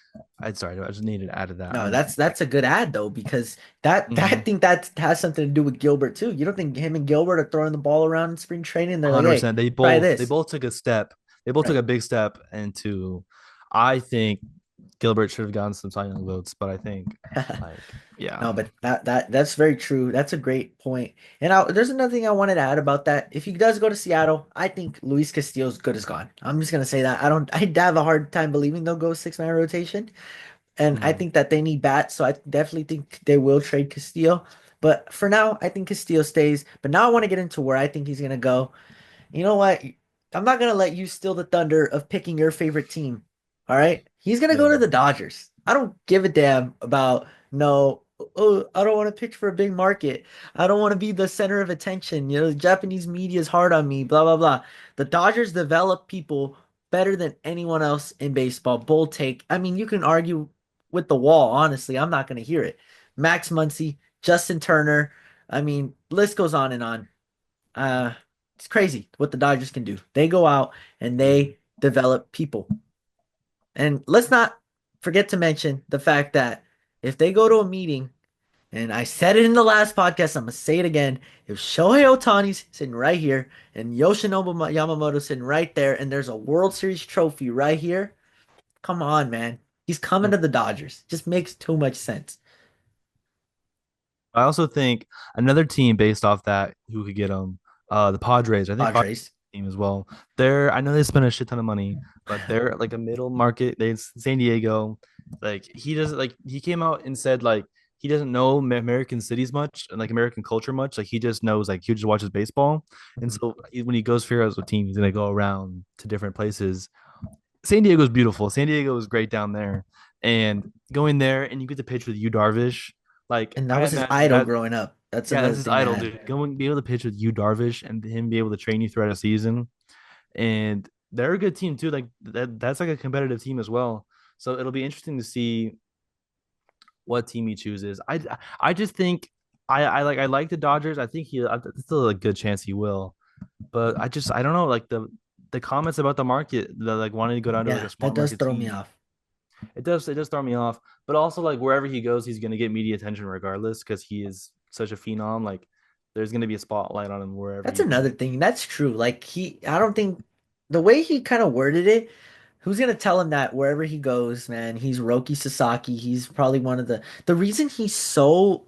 I'm sorry, I just needed to add to that. No, I'm that's a good ad though because that I mm-hmm, think that has something to do with Gilbert too. You don't think him and Gilbert are throwing the ball around in spring training? They're like, hey, 100%. They try both they this. both took a step. They both took Right. a big step into. I think Gilbert should have gotten some Cy Young votes, but I think like yeah. No, but that's very true. That's a great point. And there's another thing I wanted to add about that. If he does go to Seattle, I think Luis Castillo's good as gone. I'm just gonna say that. I'd have a hard time believing they'll go 6-man rotation. And I Mm-hmm, think that they need bats, so I definitely think they will trade Castillo. But for now, I think Castillo stays. But now I want to get into where I think he's gonna go. You know what? I'm not gonna let you steal the thunder of picking your favorite team. All right? He's gonna go to yeah. the Dodgers. I don't give a damn about no. Oh, I don't want to pitch for a big market. I don't want to be the center of attention. You know, the Japanese media is hard on me. Blah blah blah. The Dodgers develop people better than anyone else in baseball. Bold take. I mean, you can argue with the wall. Honestly, I'm not gonna hear it. Max Muncy, Justin Turner. I mean, list goes on and on. Uh, it's crazy what the Dodgers can do. They go out and Mm-hmm. they develop people. And let's not forget to mention the fact that if they go to a meeting, and I said it in the last podcast, I'm gonna say it again. If Shohei Ohtani's sitting right here and Yoshinobu Yamamoto sitting right there, and there's a World Series trophy right here, come on, man. He's coming to the Dodgers. Just makes too much sense. I also think another team based off that who could get him, the Padres. I think Padres Padres. team as well. I know they spent a shit ton of money, but they're like a middle market. They San Diego. Like he does like he came out and said like he doesn't know American cities much and like American culture much. Like he just knows like he just watches baseball, and Mhm. so when he goes for as a team, he's gonna go around to different places. San Diego's beautiful. San Diego is great down there, and going there and you get to pitch with you Darvish. Like And that I was his imagine idol that. growing up. That's Yeah, that's another his thing to idol, add. dude. Going be able to pitch with you Darvish and him be able to train you throughout a season, and they're a good team too. Like that's like a competitive team as well. So it'll be interesting to see what team he chooses. I just think I like the Dodgers. I think there's still a good chance he will, but I don't know like the comments about the market, the like wanting to go down to like Yeah, a that small does market throw me team. off. It does throw me off, but also like wherever he goes, he's gonna get media attention regardless because he is such a phenom. Like there's gonna be a spotlight on him wherever That's he another goes. thing. That's true. Like I don't think the way he kind of worded it, who's gonna tell him that wherever he goes, man, he's Roki Sasaki. He's probably one of the reason he's so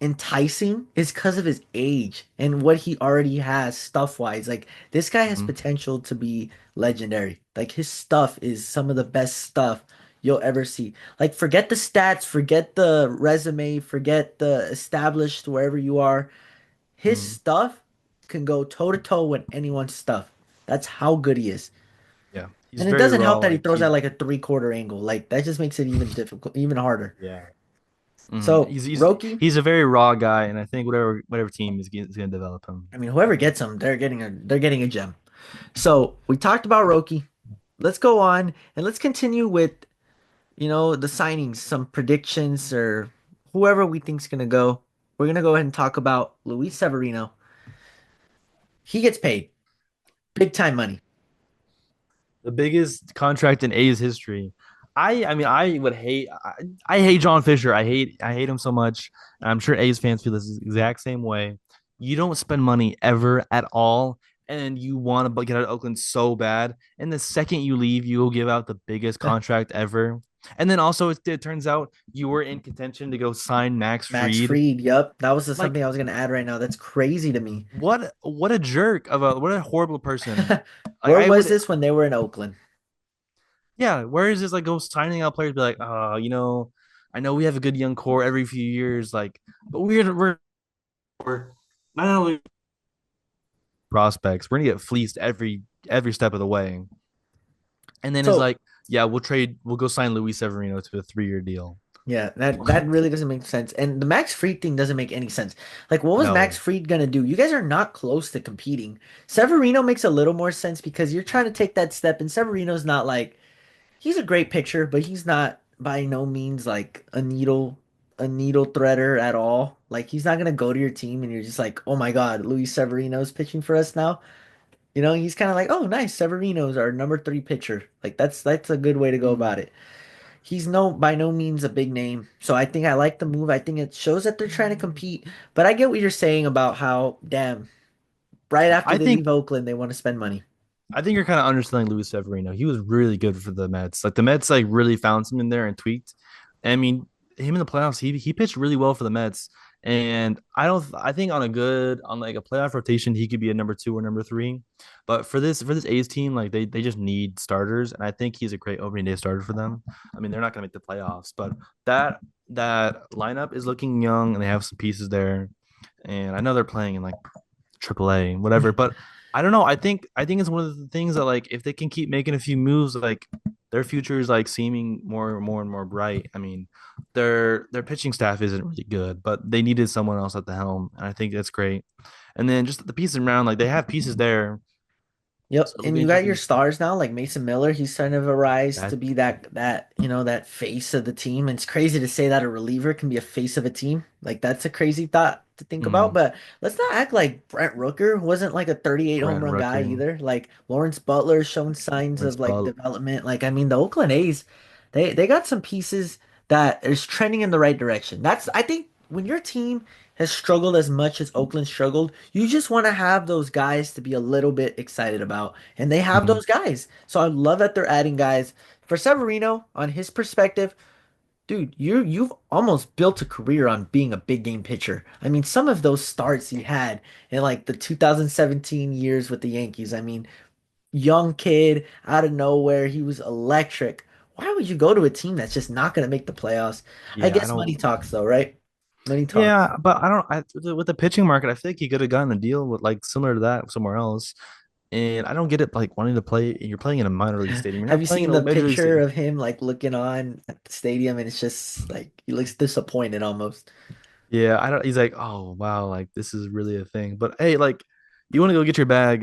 enticing is because of his age and what he already has stuff wise. Like this guy has Mm-hmm. potential to be legendary. Like his stuff is some of the best stuff you'll ever see. Like forget the stats, forget the resume, forget the established wherever you are. His Mm-hmm. stuff can go toe to toe with anyone's stuff. That's how good he is. Yeah, he's And it very doesn't help raw. that he Like throws he's at like a 3/4 angle. Like that just makes it even difficult, even harder. yeah. Mm-hmm. So He's Roki, he's a very raw guy, and I think whatever team is gonna develop him. I mean, whoever gets him, they're getting a gem. So we talked about Roki. Let's go on and let's continue with the signings, some predictions or whoever we think's gonna go. We're gonna go ahead and talk about Luis Severino. He gets paid big time money. The biggest contract in A's history. I mean I would hate I hate John Fisher. I hate him so much. And I'm sure A's fans feel this exact same way. You don't spend money ever at all, and you want to get out of Oakland so bad. And the second you leave, you will give out the biggest contract ever. And then also it turns out you were in contention to go sign Max Max Fried. Fried, yep, that was something Like I was gonna add right now. That's crazy to me. what a jerk of a what a horrible person. Like Where I was would this when they were in Oakland? Yeah, where is this like go signing out players be like, I know we have a good young core every few years, like, but we're not only prospects, we're gonna get fleeced every step of the way. And then it's So like, yeah, we'll go sign Luis Severino to a 3-year deal. yeah, that What? really doesn't make sense. And the Max Fried thing doesn't make any sense. Like, what was Max No. Fried gonna do? You guys are not close to competing. Severino makes a little more sense because you're trying to take that step, and Severino's not like he's a great pitcher, but he's not by no means like a needle threader at all. Like he's not gonna go to your team and you're just like, oh my God, Luis Severino's pitching for us now. He's kind of like, oh nice, Severino's our number 3 pitcher. Like that's a good way to go about Mm. it. He's no by no means a big name, so I think I like the move. I think it shows that they're trying to compete. But I get what you're saying about how, damn, right after I they think leave Oakland, they want to spend money. I think you're kind of underselling Luis Severino. He was really good for the Mets. Like the Mets, like really found something there and tweaked. I mean, him in the playoffs, he pitched really well for the Mets. And I think on like a playoff rotation, he could be a number 2 or number 3. But for this A's team, like they just need starters, and I think he's a great opening day starter for them. I mean, they're not gonna make the playoffs, but that lineup is looking young, and they have some pieces there. And I know they're playing in like AAA, whatever. But I don't know. I think it's one of the things that like if they can keep making a few moves, like their future is like seeming more and more bright. I mean, their pitching staff isn't really good, but they needed someone else at the helm, and I think that's great. And then just the pieces around, like they have pieces there, Yep, so it'll and be you got interesting your to see stars now, like Mason Miller. He's starting to arise to that. be that face of the team. And it's crazy to say that a reliever can be a face of a team. Like that's a crazy thought to think about. Mm, But let's not act like Brent Rooker wasn't like a 38 home Brent run guy Rooker, either. Like Lawrence Butler showing signs Lawrence of like Ball. development. Like I mean, the Oakland A's, they got some pieces that is trending in the right direction. That's I think when your team has struggled as much as Oakland struggled, you just want to have those guys to be a little bit excited about. And they have Mhm. those guys. So I love that they're adding guys. For Severino, on his perspective, dude, you've almost built a career on being a big game pitcher. I mean, some of those starts he had in like the 2017 years with the Yankees. I mean, young kid out of nowhere, he was electric. why would you go to a team that's just not going to make the playoffs? I Yeah, I guess money don't. talks though, right? Money talks. Yeah, but I don't. With the pitching market, I feel like he could have gotten a deal with like similar to that somewhere else. And I don't get it, like wanting to play. You're playing in a minor league stadium. You're Have not you playing in seen a the major league picture stadium. of him like looking on at the stadium and it's just like he looks disappointed almost. Yeah, I don't. He's like, oh wow, like this is really a thing. But hey, like, you want to go get your bag,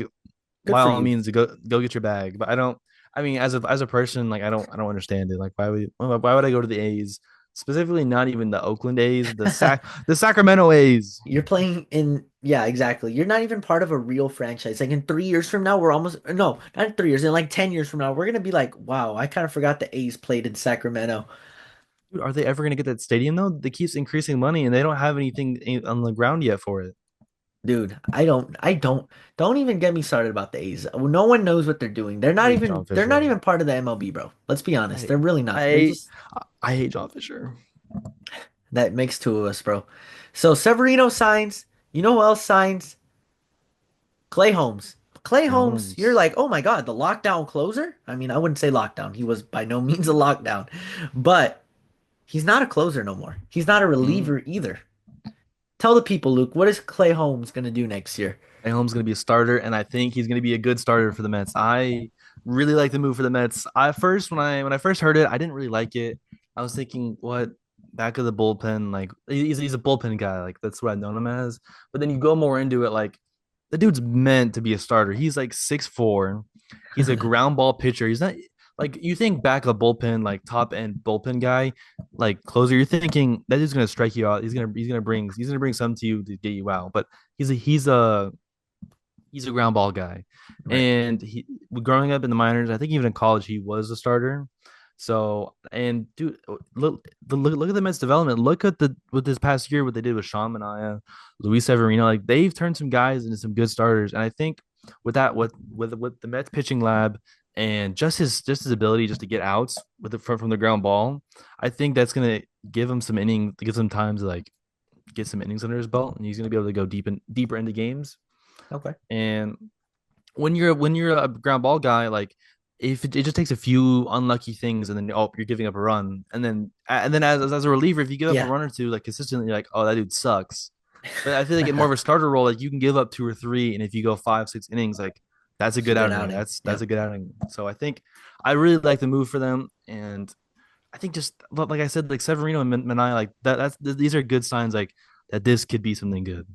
Good by for all you. means, go get your bag. But I don't. I mean, as a person, like, I don't understand it. Like, why would I go to the A's specifically? Not even the Oakland A's, the Sacramento A's. You're playing in, yeah, exactly. You're not even part of a real franchise. Like in 3 years from now, we're almost, no, not in 3 years, in like 10 years from now, we're gonna be like, wow, I kind of forgot the A's played in Sacramento. Dude, are they ever gonna get that stadium though? They keeps increasing money, and they don't have anything on the ground yet for it. Dude, don't even get me started about the A's. No one knows what they're doing. I hate John They're not Fisher. even part of the MLB, bro. Let's be honest. I They're really not. They're I just, I hate John Fisher. that makes two of us, bro. So Severino signs. You know who else signs? Clay Holmes. Clay Hey, Holmes, you're Holmes. like, oh my God, the lockdown closer? I mean, I wouldn't say lockdown. He was by no means a lockdown, but he's not a closer no more. He's not a Mm. reliever either. Tell the people, Luke, what is Clay Holmes going to do next year? Hey, Holmes gonna be a starter, and I think he's gonna be a good starter for the Mets. I really like the move for the Mets. I first when I first heard it, I didn't really like it. I was thinking, what back of the bullpen? Like he's a bullpen guy. Like that's what I've known him as. But then you go more into it, like the dude's meant to be a starter. He's like 6'4". He's a ground ball pitcher. He's not like you think back a bullpen, like top end bullpen guy, like closer. You're thinking that dude's gonna strike you out. He's gonna bring some to you to get you out. But he's a ground ball guy, Right. and he growing up in the minors, I think even in college he was a starter. So and dude, look at the Mets development. Look at the with this past year what they did with Sean Manaea, Luis Severino. Like they've turned some guys into some good starters, and I think with that with the Mets pitching lab and just his ability just to get outs with the from the ground ball, I think that's gonna give him some innings, give some time to like get some innings under his belt, and he's gonna be able to go deeper into games. Okay. And when you're a ground ball guy, like if it just takes a few unlucky things, and then you're giving up a run, and then as a reliever, if you give up a Yeah, run or two like consistently, you're like, oh, that dude sucks. But I feel like in more of a starter role, like you can give up two or three, and if you go 5, 6 innings, like that's a it's a good good outing. outing. That's Yep. a good outing. So I think I really like the move for them, and I think just like I said, like Severino and Manai, like these are good signs, like that this could be something good.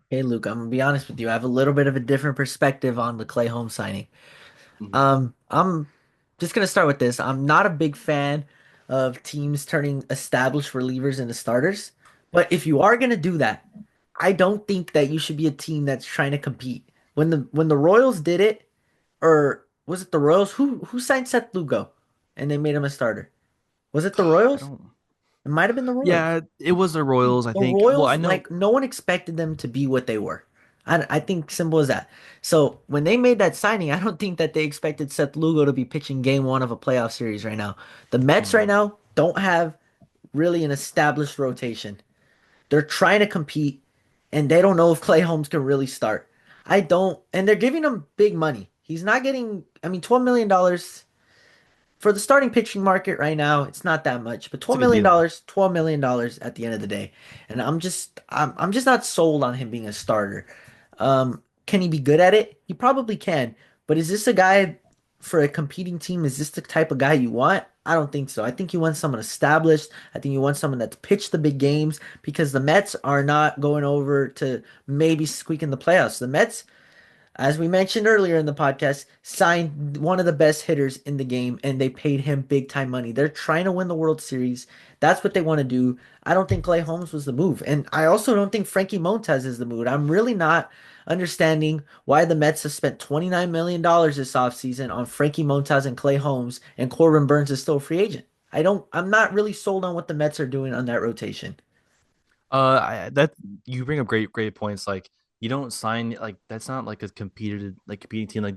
Hey, Luke, I'm gonna be honest with you. I have a little bit of a different perspective on the Clay Holmes signing. Mhm. I'm just gonna start with this. I'm not a big fan of teams turning established relievers into starters, but if you are gonna do that, I don't think that you should be a team that's trying to compete. When the Royals did it, or was it the Royals? Who signed Seth Lugo and they made him a starter? Was it the I Royals? don't. It might have been the Royals. Yeah, it was the Royals. I The think. Well, I Royals, know. like, no one expected them to be what they were. I think simple as that. So when they made that signing, I don't think that they expected Seth Lugo to be pitching game one of a playoff series right now. The Mets right Mhm. now don't have really an established rotation. They're trying to compete, and they don't know if Clay Holmes can really start. I don't, and they're giving him big money. He's not getting, I mean, $12 million for the starting pitching market right now, it's not that much, but It's $12 a good million, deal. dollars, $12 million at the end of the day. And I'm just not sold on him being a starter. Can he be good at it? He probably can. But is this a guy for a competing team? Is this the type of guy you want? I don't think so. I think you want someone established. I think you want someone that's pitched the big games because the Mets are not going over to maybe squeak in the playoffs. The Mets, as we mentioned earlier in the podcast, signed one of the best hitters in the game and they paid him big time money. They're trying to win the World Series. That's what they want to do. I don't think Clay Holmes was the move. And I also don't think Frankie Montas is the move. I'm really not understanding why the Mets have spent $29 million this offseason on Frankie Montas and Clay Holmes and Corbin Burns is still a free agent. I'm not really sold on what the Mets are doing on that rotation. That you bring up great points. Like you don't sign like that's not like a competing team. Like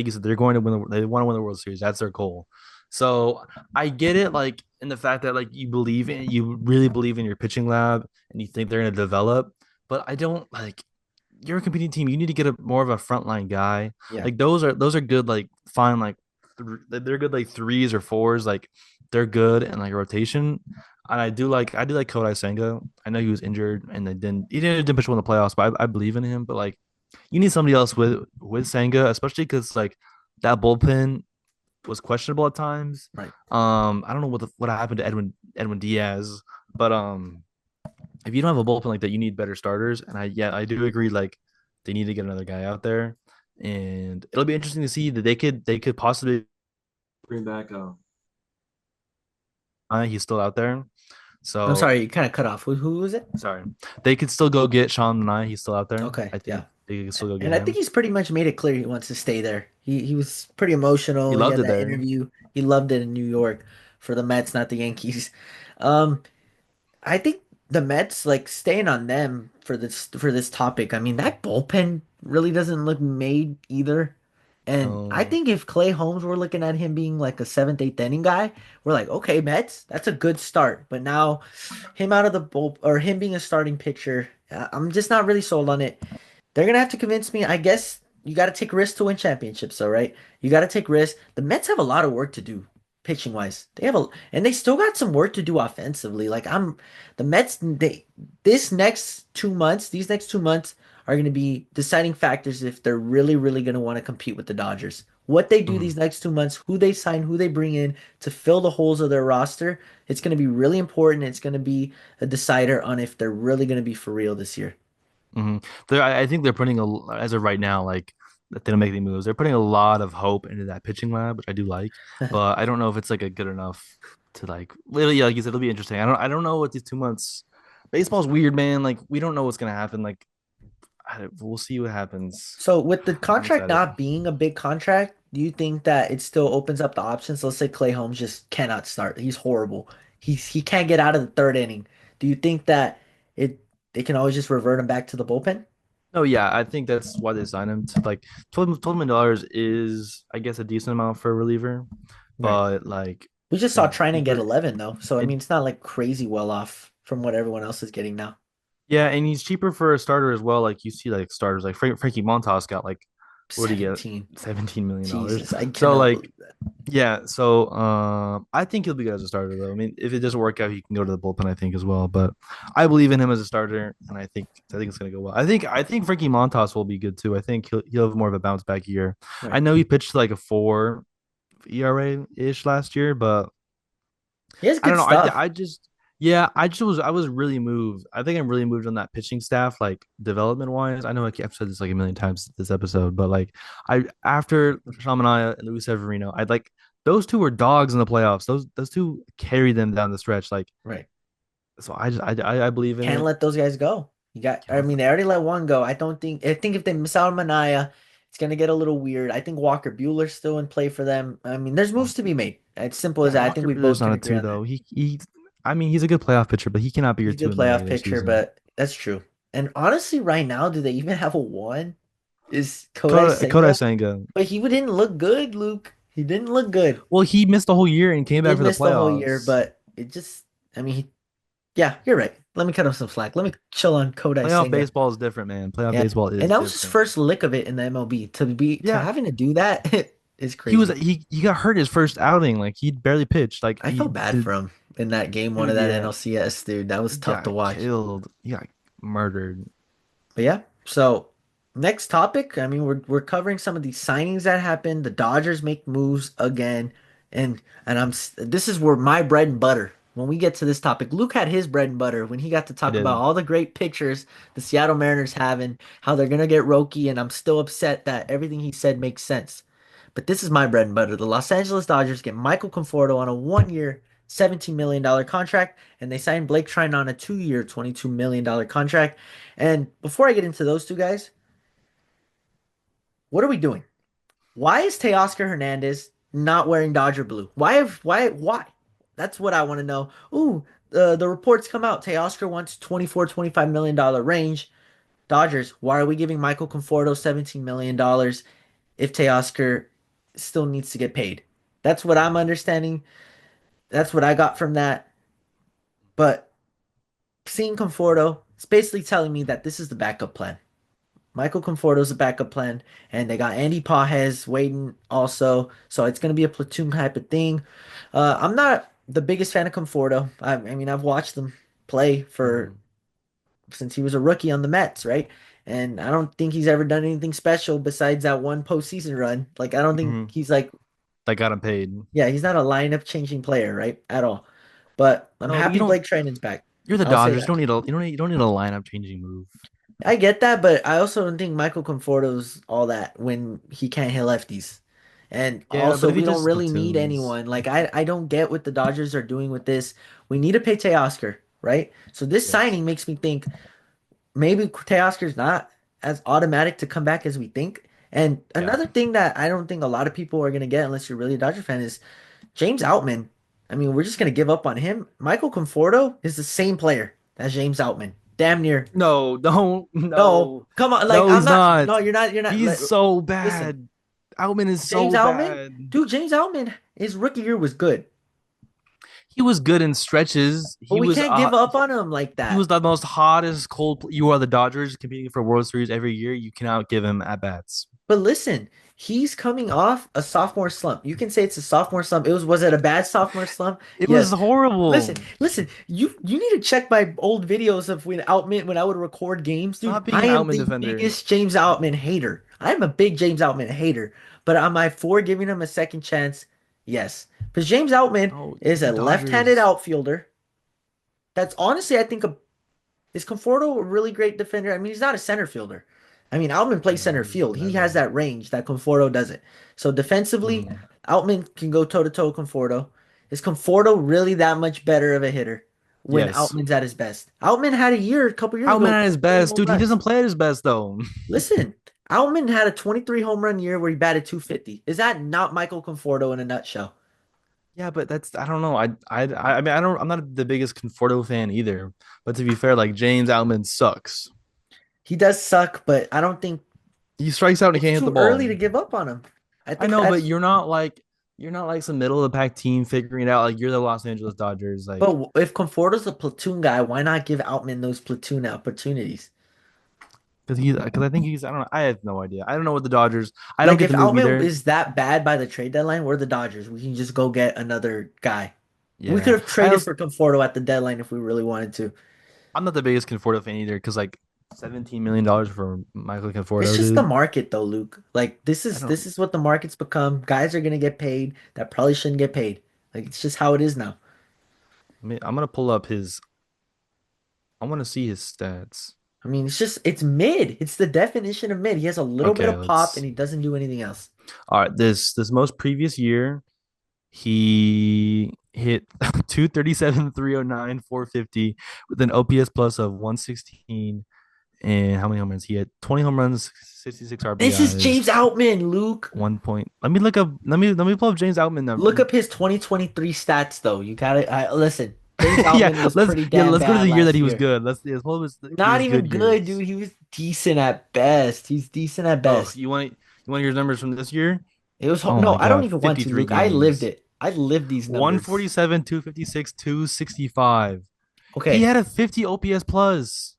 you said, they're going to win. They want to win the World Series. That's their goal. So I get it. Like in the fact that like you really believe in your pitching lab, and you think they're going to develop. But I don't like. You're a competing team. You need to get a more of a frontline guy. Yeah. Like those are good. Like fine. Like they're good like threes or fours. Like they're good and like a rotation. And I do like Kodai Senga. I know he was injured and he didn't pitch well in the playoffs, but I believe in him. But like you need somebody else with Senga, especially because like that bullpen was questionable at times. Right. I don't know what happened to Edwin Diaz, but if you don't have a bullpen like that, you need better starters. And I do agree like they need to get another guy out there, and it'll be interesting to see that they could possibly bring back. He's still out there, I'm so sorry, you kind of cut off. Who was it? sorry. They could still go get Sean Nye. He's still out there. Okay, I yeah. think they could still go get And I think him. he's pretty much made it clear he wants to stay there. He was pretty He emotional. He loved had it that there. interview. He loved it in New York for the Mets, not the Yankees. Um, I think the Mets, like staying on them for this topic. I mean, that bullpen really doesn't look made either. And I No. think if Clay Holmes were looking at him being like a seventh, eighth inning guy, we're like, okay, Mets, that's a good start. But now him out of the bull or him being a starting pitcher, I'm just not really sold on it. They're gonna have to convince me. I guess you got to take risks to win championships, though, right? You got to take risks. The Mets have a lot of work to do pitching wise. And they still got some work to do offensively. The Mets. These next 2 months are going to be deciding factors if they're really, really going to want to compete with the Dodgers. What they do Mhm. these next 2 months, who they sign, who they bring in to fill the holes of their roster, it's going to be really important. It's going to be a decider on if they're really going to be for real this year. Hmm. I think they're putting as of right now, like that they don't make any moves. They're putting a lot of hope into that pitching lab, which I do like, but I don't know if it's like a good enough to like literally, like you said, it'll be interesting. I don't know what these 2 months. Baseball's weird, man. Like we don't know what's gonna happen. Like we'll see what happens. So with the I'm contract excited. not being a big contract, do you think that it still opens up the options? Let's say Clay Holmes just cannot start. He's horrible. He can't get out of the third inning. Do you think that it they can always just revert him back to the bullpen? Oh yeah, I think that's why they signed him to like $12 million dollars is I guess a decent amount for a reliever, Right. but like We just saw it, trying to get we're 11 though. So I it mean it's not like crazy well off from what everyone else is getting now. Yeah, and he's cheaper for a starter as well. Like you see, like starters like Frankie Montas got like what did he get? 17. $17 million. Jesus, I So cannot like believe that. yeah, so I think he'll be good as a starter though. I mean, if it doesn't work out, he can go to the bullpen, I think, as well. But I believe in him as a starter, and I think it's gonna go well. I think Frankie Montas will be good too. I think he'll have more of a bounce back year. I Right. know he pitched like a 4 ERA ish last year, but He has I good don't know. stuff. I was really moved. I think I'm really moved on that pitching staff, like development wise. I know I've said this like a million times this episode, but like I after Shamanaya and Luis Severino, I'd like those two were dogs in the playoffs. Those two carried them down the stretch. Like Right. so, I believe in Can't it. let those guys go. I Can't mean, they already let one go. I think if they miss out on Manaya, it's gonna get a little weird. I think Walker Bueller's still in play for them. I mean, there's moves to be made. It's simple as Yeah, that. I think Walker we Buehler's both can not a agree two on that. though. I mean, he's a good playoff pitcher, but he cannot be your He's a two good in the playoff regular pitcher, season. but that's true. And honestly, right now, do they even have a one? Is Kodai Kodai Senga? Senga. But he didn't look good, Luke. He didn't look good. Well, he missed the whole year and came He back did for the miss the whole year, playoffs. but it just, I mean, yeah, you're right. Let me cut him some slack. Let me chill on Kodai Playoff Senga. baseball is different, man. Playoff Yeah. baseball And is that was his different. first lick of it in the MLB. To Yeah, having to do that is he was crazy. he got hurt his first outing. Like he barely pitched. Like I felt he bad did, for him in that game one of dude. that Yeah, NLCS, dude. That was he tough to got watch. killed. He got murdered. But yeah, so next topic. I mean, we're covering some of these signings that happened. The Dodgers make moves again, and this is where my bread and butter. When we get to this topic, Luke had his bread and butter when he got to I talk about did. all the great pictures the Seattle Mariners have and how they're gonna get Roki, and I'm still upset that everything he said makes sense. But this is my bread and butter. The Los Angeles Dodgers get Michael Conforto on a 1 year, $17 million contract, and they sign Blake Treinen on a 2 year, $22 million contract. And before I get into those two guys, what are we doing? Why is Teoscar Hernandez not wearing Dodger blue? Why? That's what I want to know. Ooh, the reports come out. Teoscar wants 24, $25 million range. Dodgers, why are we giving Michael Conforto $17 million if Teoscar still needs to get paid? That's what I'm understanding. That's what I got from that. But seeing Conforto, it's basically telling me that this is the backup plan. Michael Conforto's a backup plan, and they got Andy Pages waiting also. So it's gonna be a platoon type of thing. I'm not the biggest fan of Conforto. I mean, I've watched him play for Mhm. since he was a rookie on the Mets, right? And I don't think he's ever done anything special besides that one postseason run. Like, I don't think Mhm. he's like, That got him paid. yeah, he's not a lineup changing player, right? At all. But I'm No, but you happy don't. Blake Treinen's back. You're the I'll say Dodgers. that. You don't need a lineup changing move. I get that, but I also don't think Michael Conforto's all that when he can't hit lefties. And Yeah, but also, if he we don't just really need platoons, anyone. Like, I don't get what the Dodgers are doing with this. We need a Pete Oscar, right? So this yes, signing makes me think maybe Teoscar's not as automatic to come back as we think. And yeah. another thing that I don't think a lot of people are gonna get unless you're really a Dodger fan is James Outman. I mean, we're just gonna give up on him. Michael Conforto is the same player as James Outman. Damn near. No, don't, No, no, come on. Like no, I'm he's not. not. No, you're not. You're not. He's Like, so listen, bad. Outman is James so Outman, bad. dude. James Outman, his rookie year was good, He was good in stretches. but we can't give up on him like He was that. the most hottest cold. You are the Dodgers competing for World Series every year. You cannot give him at bats. But listen, he's coming off a sophomore slump. You can say it's a sophomore slump. Was it a bad sophomore slump? It was Yes. horrible. Listen. You need to check my old videos of when I would record games, dude. Stop being I an am Outman the defender. biggest James Outman hater. I'm a big James Outman hater. But am I for giving him a second chance? Yes. Because James Outman No, is it's the a left-handed Dodgers. outfielder. That's honestly, I think, is Conforto a really great defender? I mean, he's not a center fielder. I mean, Outman plays center field. He has Whatever. that range that Conforto doesn't. So defensively, Mhm. Outman can go toe to toe with Conforto. Is Conforto really that much better of a hitter when Yes. Outman's at his best? Outman had a year a couple years Outman ago, at his 23 best, home dude. He runs. doesn't play at his best though. Listen, Outman had a 23 home run year where he batted 250. Is that not Michael Conforto in a nutshell? Yeah, but that's I don't know. I mean I don't. I'm not the biggest Conforto fan either. But to be fair, like James Outman sucks. He does suck, but I don't think He strikes out and he it's can't hit the too early ball. to give up on him. I I think know, but that's you're not like some middle of the pack team figuring it out. Like you're the Los Angeles Dodgers. Like But if Conforto's a platoon guy, why not give Outman those platoon opportunities? because I think he's I don't know. I have no idea. I don't know what the Dodgers. I don't Like get if the move Outman either. is that bad by the trade deadline, we're the Dodgers. We can just go get another guy. We could Yeah, have traded also for Conforto at the deadline if we really wanted to. I'm not the biggest Conforto fan either because like $17 million for Michael It's Conforto, just the dude. market though, Luke. Like this I is don't. this is what the market's become. Guys are gonna get paid that probably shouldn't get paid. Like it's just how it is now. I mean, I'm gonna pull up his. I want to see his stats. I mean, it's mid. It's the definition of mid. He has a little bit Okay, of pop and let's. he doesn't do anything else. All right, this most previous year, he hit 237, 309, 450 with an OPS plus of 116. And how many home runs? He had 20 home runs, 66 This is RBIs, James Outman, Luke. 1 point. Let me look up. Let me pull up James Outman Look number. up his 2023 stats though. You gotta listen. James Yeah, Outman was pretty damn let's go to bad the year that last he was year. good. Let's pull up Not his even good good, years. dude. He was decent at best. He's decent at Oh, best. you want your numbers from this year? It was Oh no, my I don't God, even want to, 53 Luke. I lived games. it. I lived these numbers. 147, 256, 265. He Okay, had a 50 OPS plus.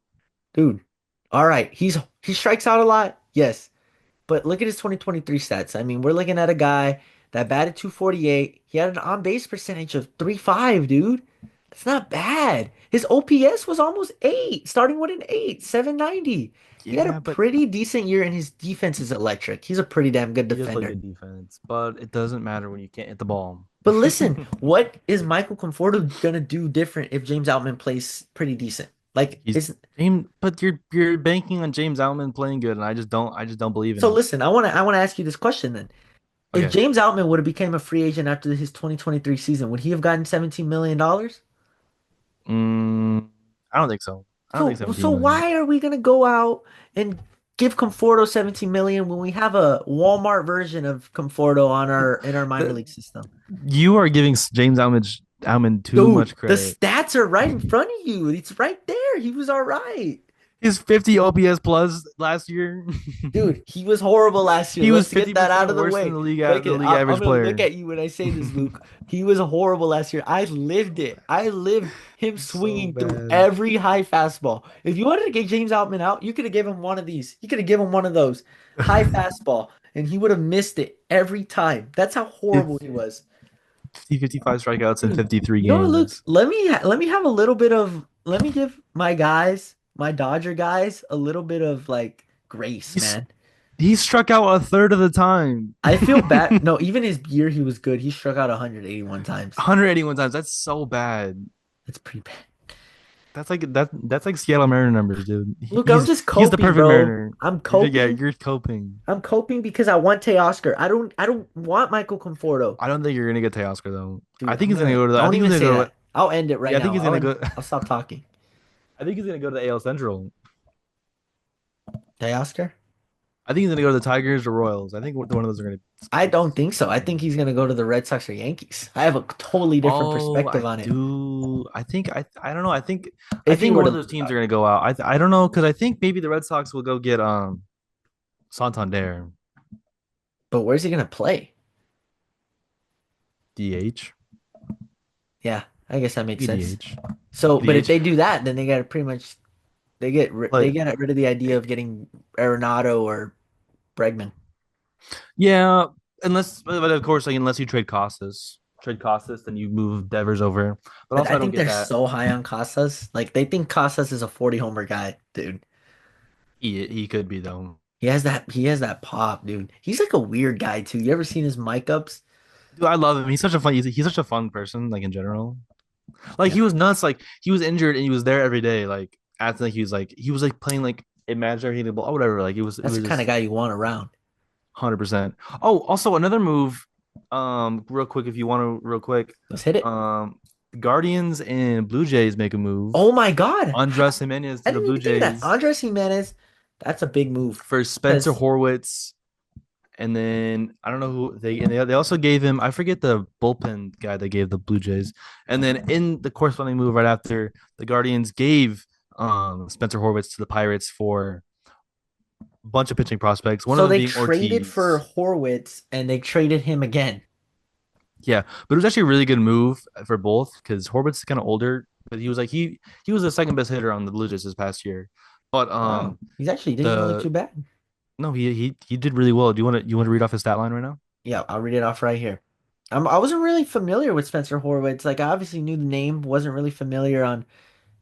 dude. All right. He strikes out a lot. Yes. But look at his 2023 stats. I mean, we're looking at a guy that batted 248. He had an on-base percentage of 3.5, dude. That's not bad. His OPS was almost 8, starting with an 8, 790. He had a Yeah, but pretty decent year, and his defense is electric. He's a pretty damn good he does play defender. good defense. But it doesn't matter when you can't hit the ball. But listen, what is Michael Conforto gonna do different if James Outman plays pretty decent? Like, He's it's James, but you're banking on James Outman playing good, and I just don't believe in so it. listen, I wanna ask you this question then. If Okay. James Outman would have became a free agent after his 2023 season, would he have gotten $17 million? dollars? I don't think so. I don't think So 17 million. why are we gonna go out and give Conforto 17 million when we have a Walmart version of Conforto on our in our minor The- league system? you are giving James Outman too Dude, much the credit. stats are right in front of you. It's right there. He was all right. his 50 OPS plus last year. Dude, he was horrible last year. He was Let's get that out 50% of the worse than way. the league Make the it. league I'm average gonna look player. at you when I say this, Luke. He was horrible last year. I lived it. I lived him So swinging through bad. every high fastball. If you wanted to get James Outman out, you could have given him one of these. You could have given him one of those high fastball, and he would have missed it every time. That's how horrible It's he was. 55 strikeouts in Dude, 53 you know what, Luke? games. Let me have a little bit of let me give my guys, my Dodger guys, a little bit of like grace, He's man. he struck out a third of the time. I feel bad. No, even his year he was good. He struck out 181 times. 181 times. That's so bad. That's pretty bad. That's like Seattle Mariner numbers, dude. Look, I'm just He's the coping, perfect bro. Mariner. I'm Yeah, coping. you're coping. I'm coping because I want Teoscar. I don't want Michael Conforto. I don't think you're gonna get Teoscar though. I Dude, think I'm he's gonna gonna go to the. I don't think even he's gonna say go. that. I'll end it right Yeah, I think now. he's gonna go. I'll stop talking. I think he's gonna go to the AL Central. Teoscar? I think he's gonna go to the Tigers or Royals. I think one of those are gonna I get don't his think so. I think he's gonna go to the Red Sox or Yankees. I have a totally different Oh, perspective I on it. do. I don't know. I If he think were one of to, those teams are gonna go out. I don't know because I think maybe the Red Sox will go get Santander but where's he gonna play? DH. Yeah, I guess that makes Maybe sense. DH. So, but if DH. they do that, then they got to pretty much they Like get rid of the idea of getting Arenado or Bregman. yeah, unless but of course like unless you trade Costas, then you move Devers over. But But also I I don't think get they're that. so high on Casas. Like they think Casas is a 40 homer guy, dude. He could be though. He has that pop, dude. He's like a weird guy too. You ever seen his mic ups? Dude, I love him. He's such a fun person, like in general. Like Yeah. he was nuts. Like he was injured and he was there every day. Like acting like he was like playing like imaginary hitting ball or whatever. Like it That's the was kind of just guy you want around. 100%. Oh, also another move. Real quick, if you want to, real quick. Let's hit it. Um, Guardians and Blue Jays make a move. Oh my God. Andres Jimenez I to the didn't Blue even think of that. Jays Andres Jimenez, that's a big move. for Spencer Because Horwitz. And then I don't know who they also gave him. I forget the bullpen guy they gave the Blue Jays. And then in the corresponding move right after, the Guardians gave Spencer Horwitz to the Pirates for a bunch of pitching prospects. One of so them they being traded for Ortiz. Horwitz and they traded him again. Yeah, but it was actually a really good move for both because Horwitz is kind of older, but he was the second best hitter on the Blue Jays this past year. But Wow. He's actually didn't even look the too bad. no he did really well. Do you want to read off his stat line right now? Yeah, I'll read it off right here. I wasn't really familiar with Spencer Horwitz. Like, I obviously knew the name, wasn't really familiar on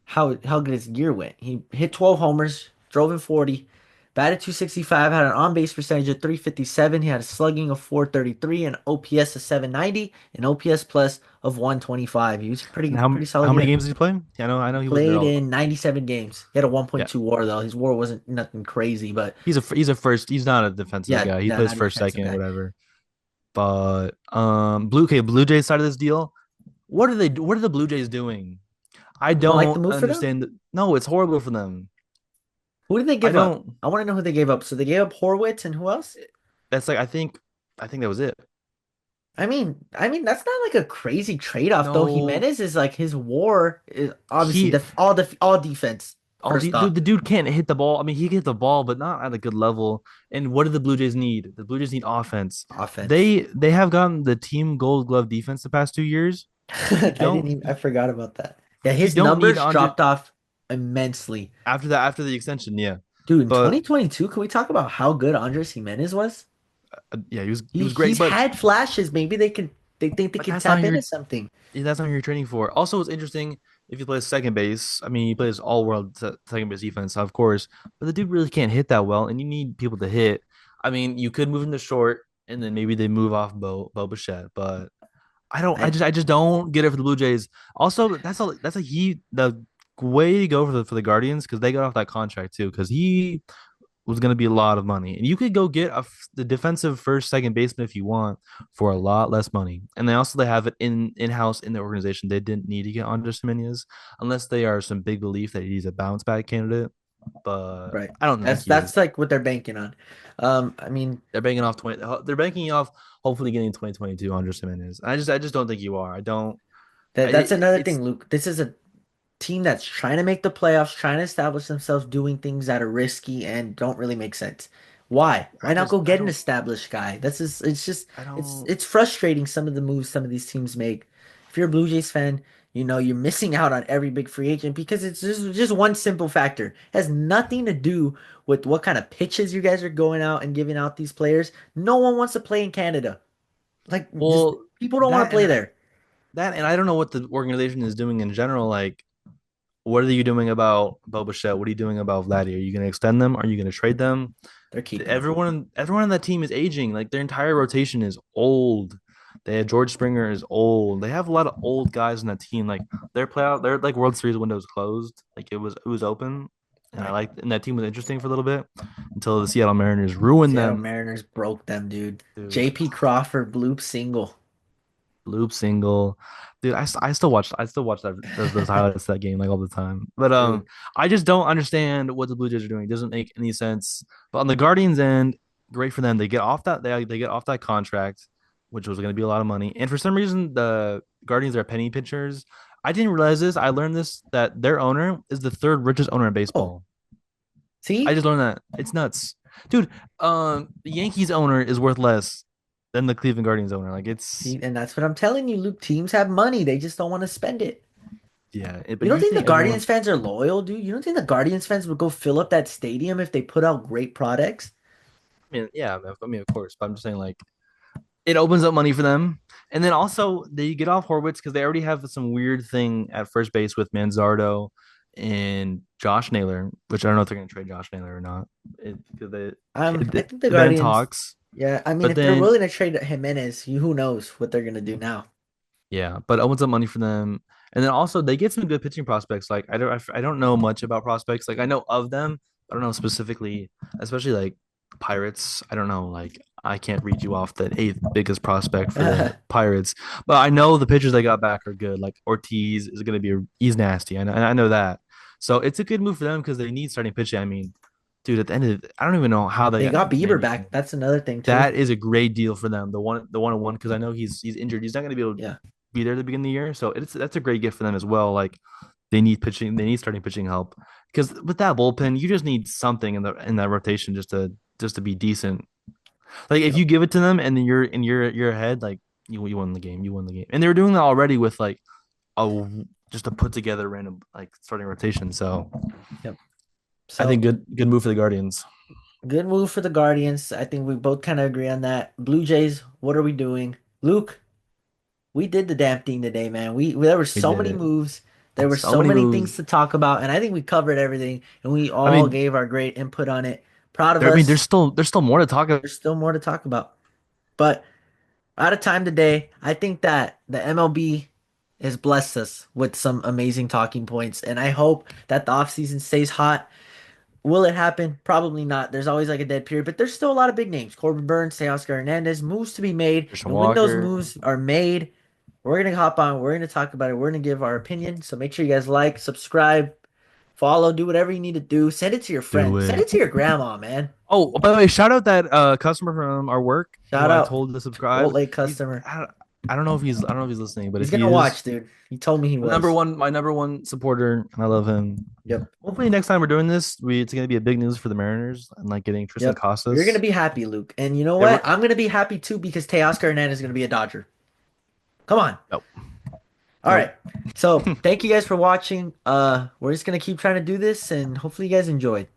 how good his year went. He hit 12 homers, drove in 40, batted 265, had an on-base percentage of 357. He had a slugging of 433, an OPS of 790, an OPS plus of 125. He was And pretty solid how many year. games did he play? Yeah, I know he wasn't there Played all. in 97 games. He had a Yeah, 1.2 WAR though. His WAR wasn't nothing crazy, but he's a first. He's not a defensive yeah, guy. He no, plays not a first, defensive second, guy. whatever. But Blue Jays side of this deal, what are the Blue Jays doing? I You don't like the don't move for them? understand. No, it's horrible for them. Who did they I give up? don't. I want to know who they gave up. So they gave up Horwitz and who else? That's like I think that was it. I mean that's not like a crazy trade-off though. No, Jimenez is like his WAR is obviously he all defense. First off, the dude can't hit the ball. I mean, he can hit the ball, but not at a good level. And what do the Blue Jays need? The Blue Jays need offense. offense. They have gotten the team Gold Glove defense the past 2 years. I You didn't don't even I forgot about that. Yeah, you his don't need numbers Andre dropped off immensely. after the extension, yeah. Dude, in But 2022, can we talk about how good Andres Jimenez was? yeah, he was great. He's had flashes. Maybe they think they But can tap into something. that's not who you're training for. Also, it's interesting if he plays second base. I mean, he plays all world second base defense, of course, but the dude really can't hit that well, and you need people to hit. I mean, you could move him to short, and then maybe they move off Bo Bichette, but I I just don't get it for the Blue Jays. Also, that's a he the way to go for the Guardians because they got off that contract too because he was going to be a lot of money. And you could go get the defensive first, second baseman if you want for a lot less money. And they have it in house in the organization. They didn't need to get Andres Dominguez unless they are some big belief that he's a bounce back candidate. But right. I don't think he That's is. like what they're banking on. I mean, They're banking off 20. They're banking off hopefully getting 2022 Andres Dominguez. I just don't think you are. I don't. that's another It's thing, Luke. team that's trying to make the playoffs, trying to establish themselves, doing things that are risky and don't really make sense. Why? Why not go I get an don't, established guy? That's just it's just I it's don't. it's frustrating some of the moves some of these teams make. If you're a Blue Jays fan, you know you're missing out on every big free agent because it's just one simple factor. It has nothing to do with what kind of pitches you guys are going out and giving out these players. No one wants to play in Canada. Like just Well, people don't want to that play and there. I don't know what the organization is doing in general. Like, what are you doing about Bo Bichette? What are you doing about Vladdy? Are you going to extend them? Are you going to trade them? They're keeping them. Everyone on that team is aging. Like their entire rotation is old. They have George Springer is old. They have a lot of old guys on that team. Like their like World Series window was closed. Like it was open. Right. And that team was interesting for a little bit until the Seattle Mariners ruined Seattle them. Mariners broke them, dude. Dude, JP Crawford bloop single. loop single. Dude, I still watch those highlights of that game like all the time. But Dude, I just don't understand what the Blue Jays are doing. It doesn't make any sense. But on the Guardians end, great for them. They get off that contract, which was going to be a lot of money. And for some reason, the Guardians are penny pitchers. I didn't realize this. I learned this that their owner is the third richest owner in oh, baseball. I see? just learned that. It's nuts. Dude, the Yankees owner is worth less than the Cleveland Guardians owner. Like it's See, and that's what I'm telling you, Luke. Teams have money. They just don't want to spend it. but You don't you think the think everyone Guardians fans are loyal, dude? You don't think the Guardians fans would go fill up that stadium if they put out great products? I mean, yeah, I mean, of course, but I'm just saying, like, it opens up money for them, and then also they get off Horwitz because they already have some weird thing at first base with Manzardo and Josh Naylor, which I don't know if they're going to trade Josh Naylor or not. Because I think the they've been in Guardians, talks, yeah, I mean, but if they're then willing to trade Jimenez, who knows what they're gonna do now? yeah, but it opens up money for them, and then also they get some good pitching prospects. Like I don't know much about prospects. Like I know of them, I don't know specifically, especially like Pirates. I don't know. Like I can't read you off the eighth biggest prospect for the Pirates, but I know the pitchers they got back are good. Like Ortiz is going to be he's nasty. I know that. So it's a good move for them because they need starting pitching. I mean, dude, at the end of it, I don't even know how They they got Bieber managed back. That's another thing too. that is a great deal for them. The one on one because I know he's injured. He's not going to be able to Yeah. be there at the beginning of the year. So that's a great gift for them as well. Like they need pitching, they need starting pitching help because with that bullpen, you just need something in that rotation just to be decent. Like if Yep. you give it to them and then you're ahead, like you won the game, you won the game, and they were doing that already with like a just a put together random like starting rotation. So Yep. I think So good move for the Guardians. good move for the Guardians. I think we both kind of agree on that. Blue Jays, what are we doing? Luke, we did the damn thing today, man. We there were We so did many it. moves. There were So so many many things moves. to talk about, and I think we covered everything, and we I all mean, gave our great input on it. Proud of I mean, us. there's still more to talk about. There's still more to talk about, but out of time today. I think that the MLB has blessed us with some amazing talking points, and I hope that the offseason stays hot. Will it happen? Probably not. There's always like a dead period, but there's still a lot of big names. Corbin Burns, Teoscar Hernandez, moves to be made. Christian And when those Walker, moves are made, we're gonna hop on, we're gonna talk about it, we're gonna give our opinion. So make sure you guys like, subscribe, follow, do whatever you need to do. Send it to your do friend. Send it. it to your grandma, man. Oh, by the way, shout out that customer from our work who Shout I out told to subscribe. Chipotle He's customer. I don't know if he's listening, but He's if he gonna is, watch, dude. He told me he was. my number one supporter, and I love him. Yep. Hopefully next time we're doing this, it's gonna be a big news for the Mariners and like getting Tristan Yep. You're gonna Casas. be happy, Luke. And you know Yeah, what? I'm gonna be happy too because Teoscar Hernandez is gonna be a Dodger. Come on. nope, All nope. right. So thank you guys for watching. We're just gonna keep trying to do this and hopefully you guys enjoyed.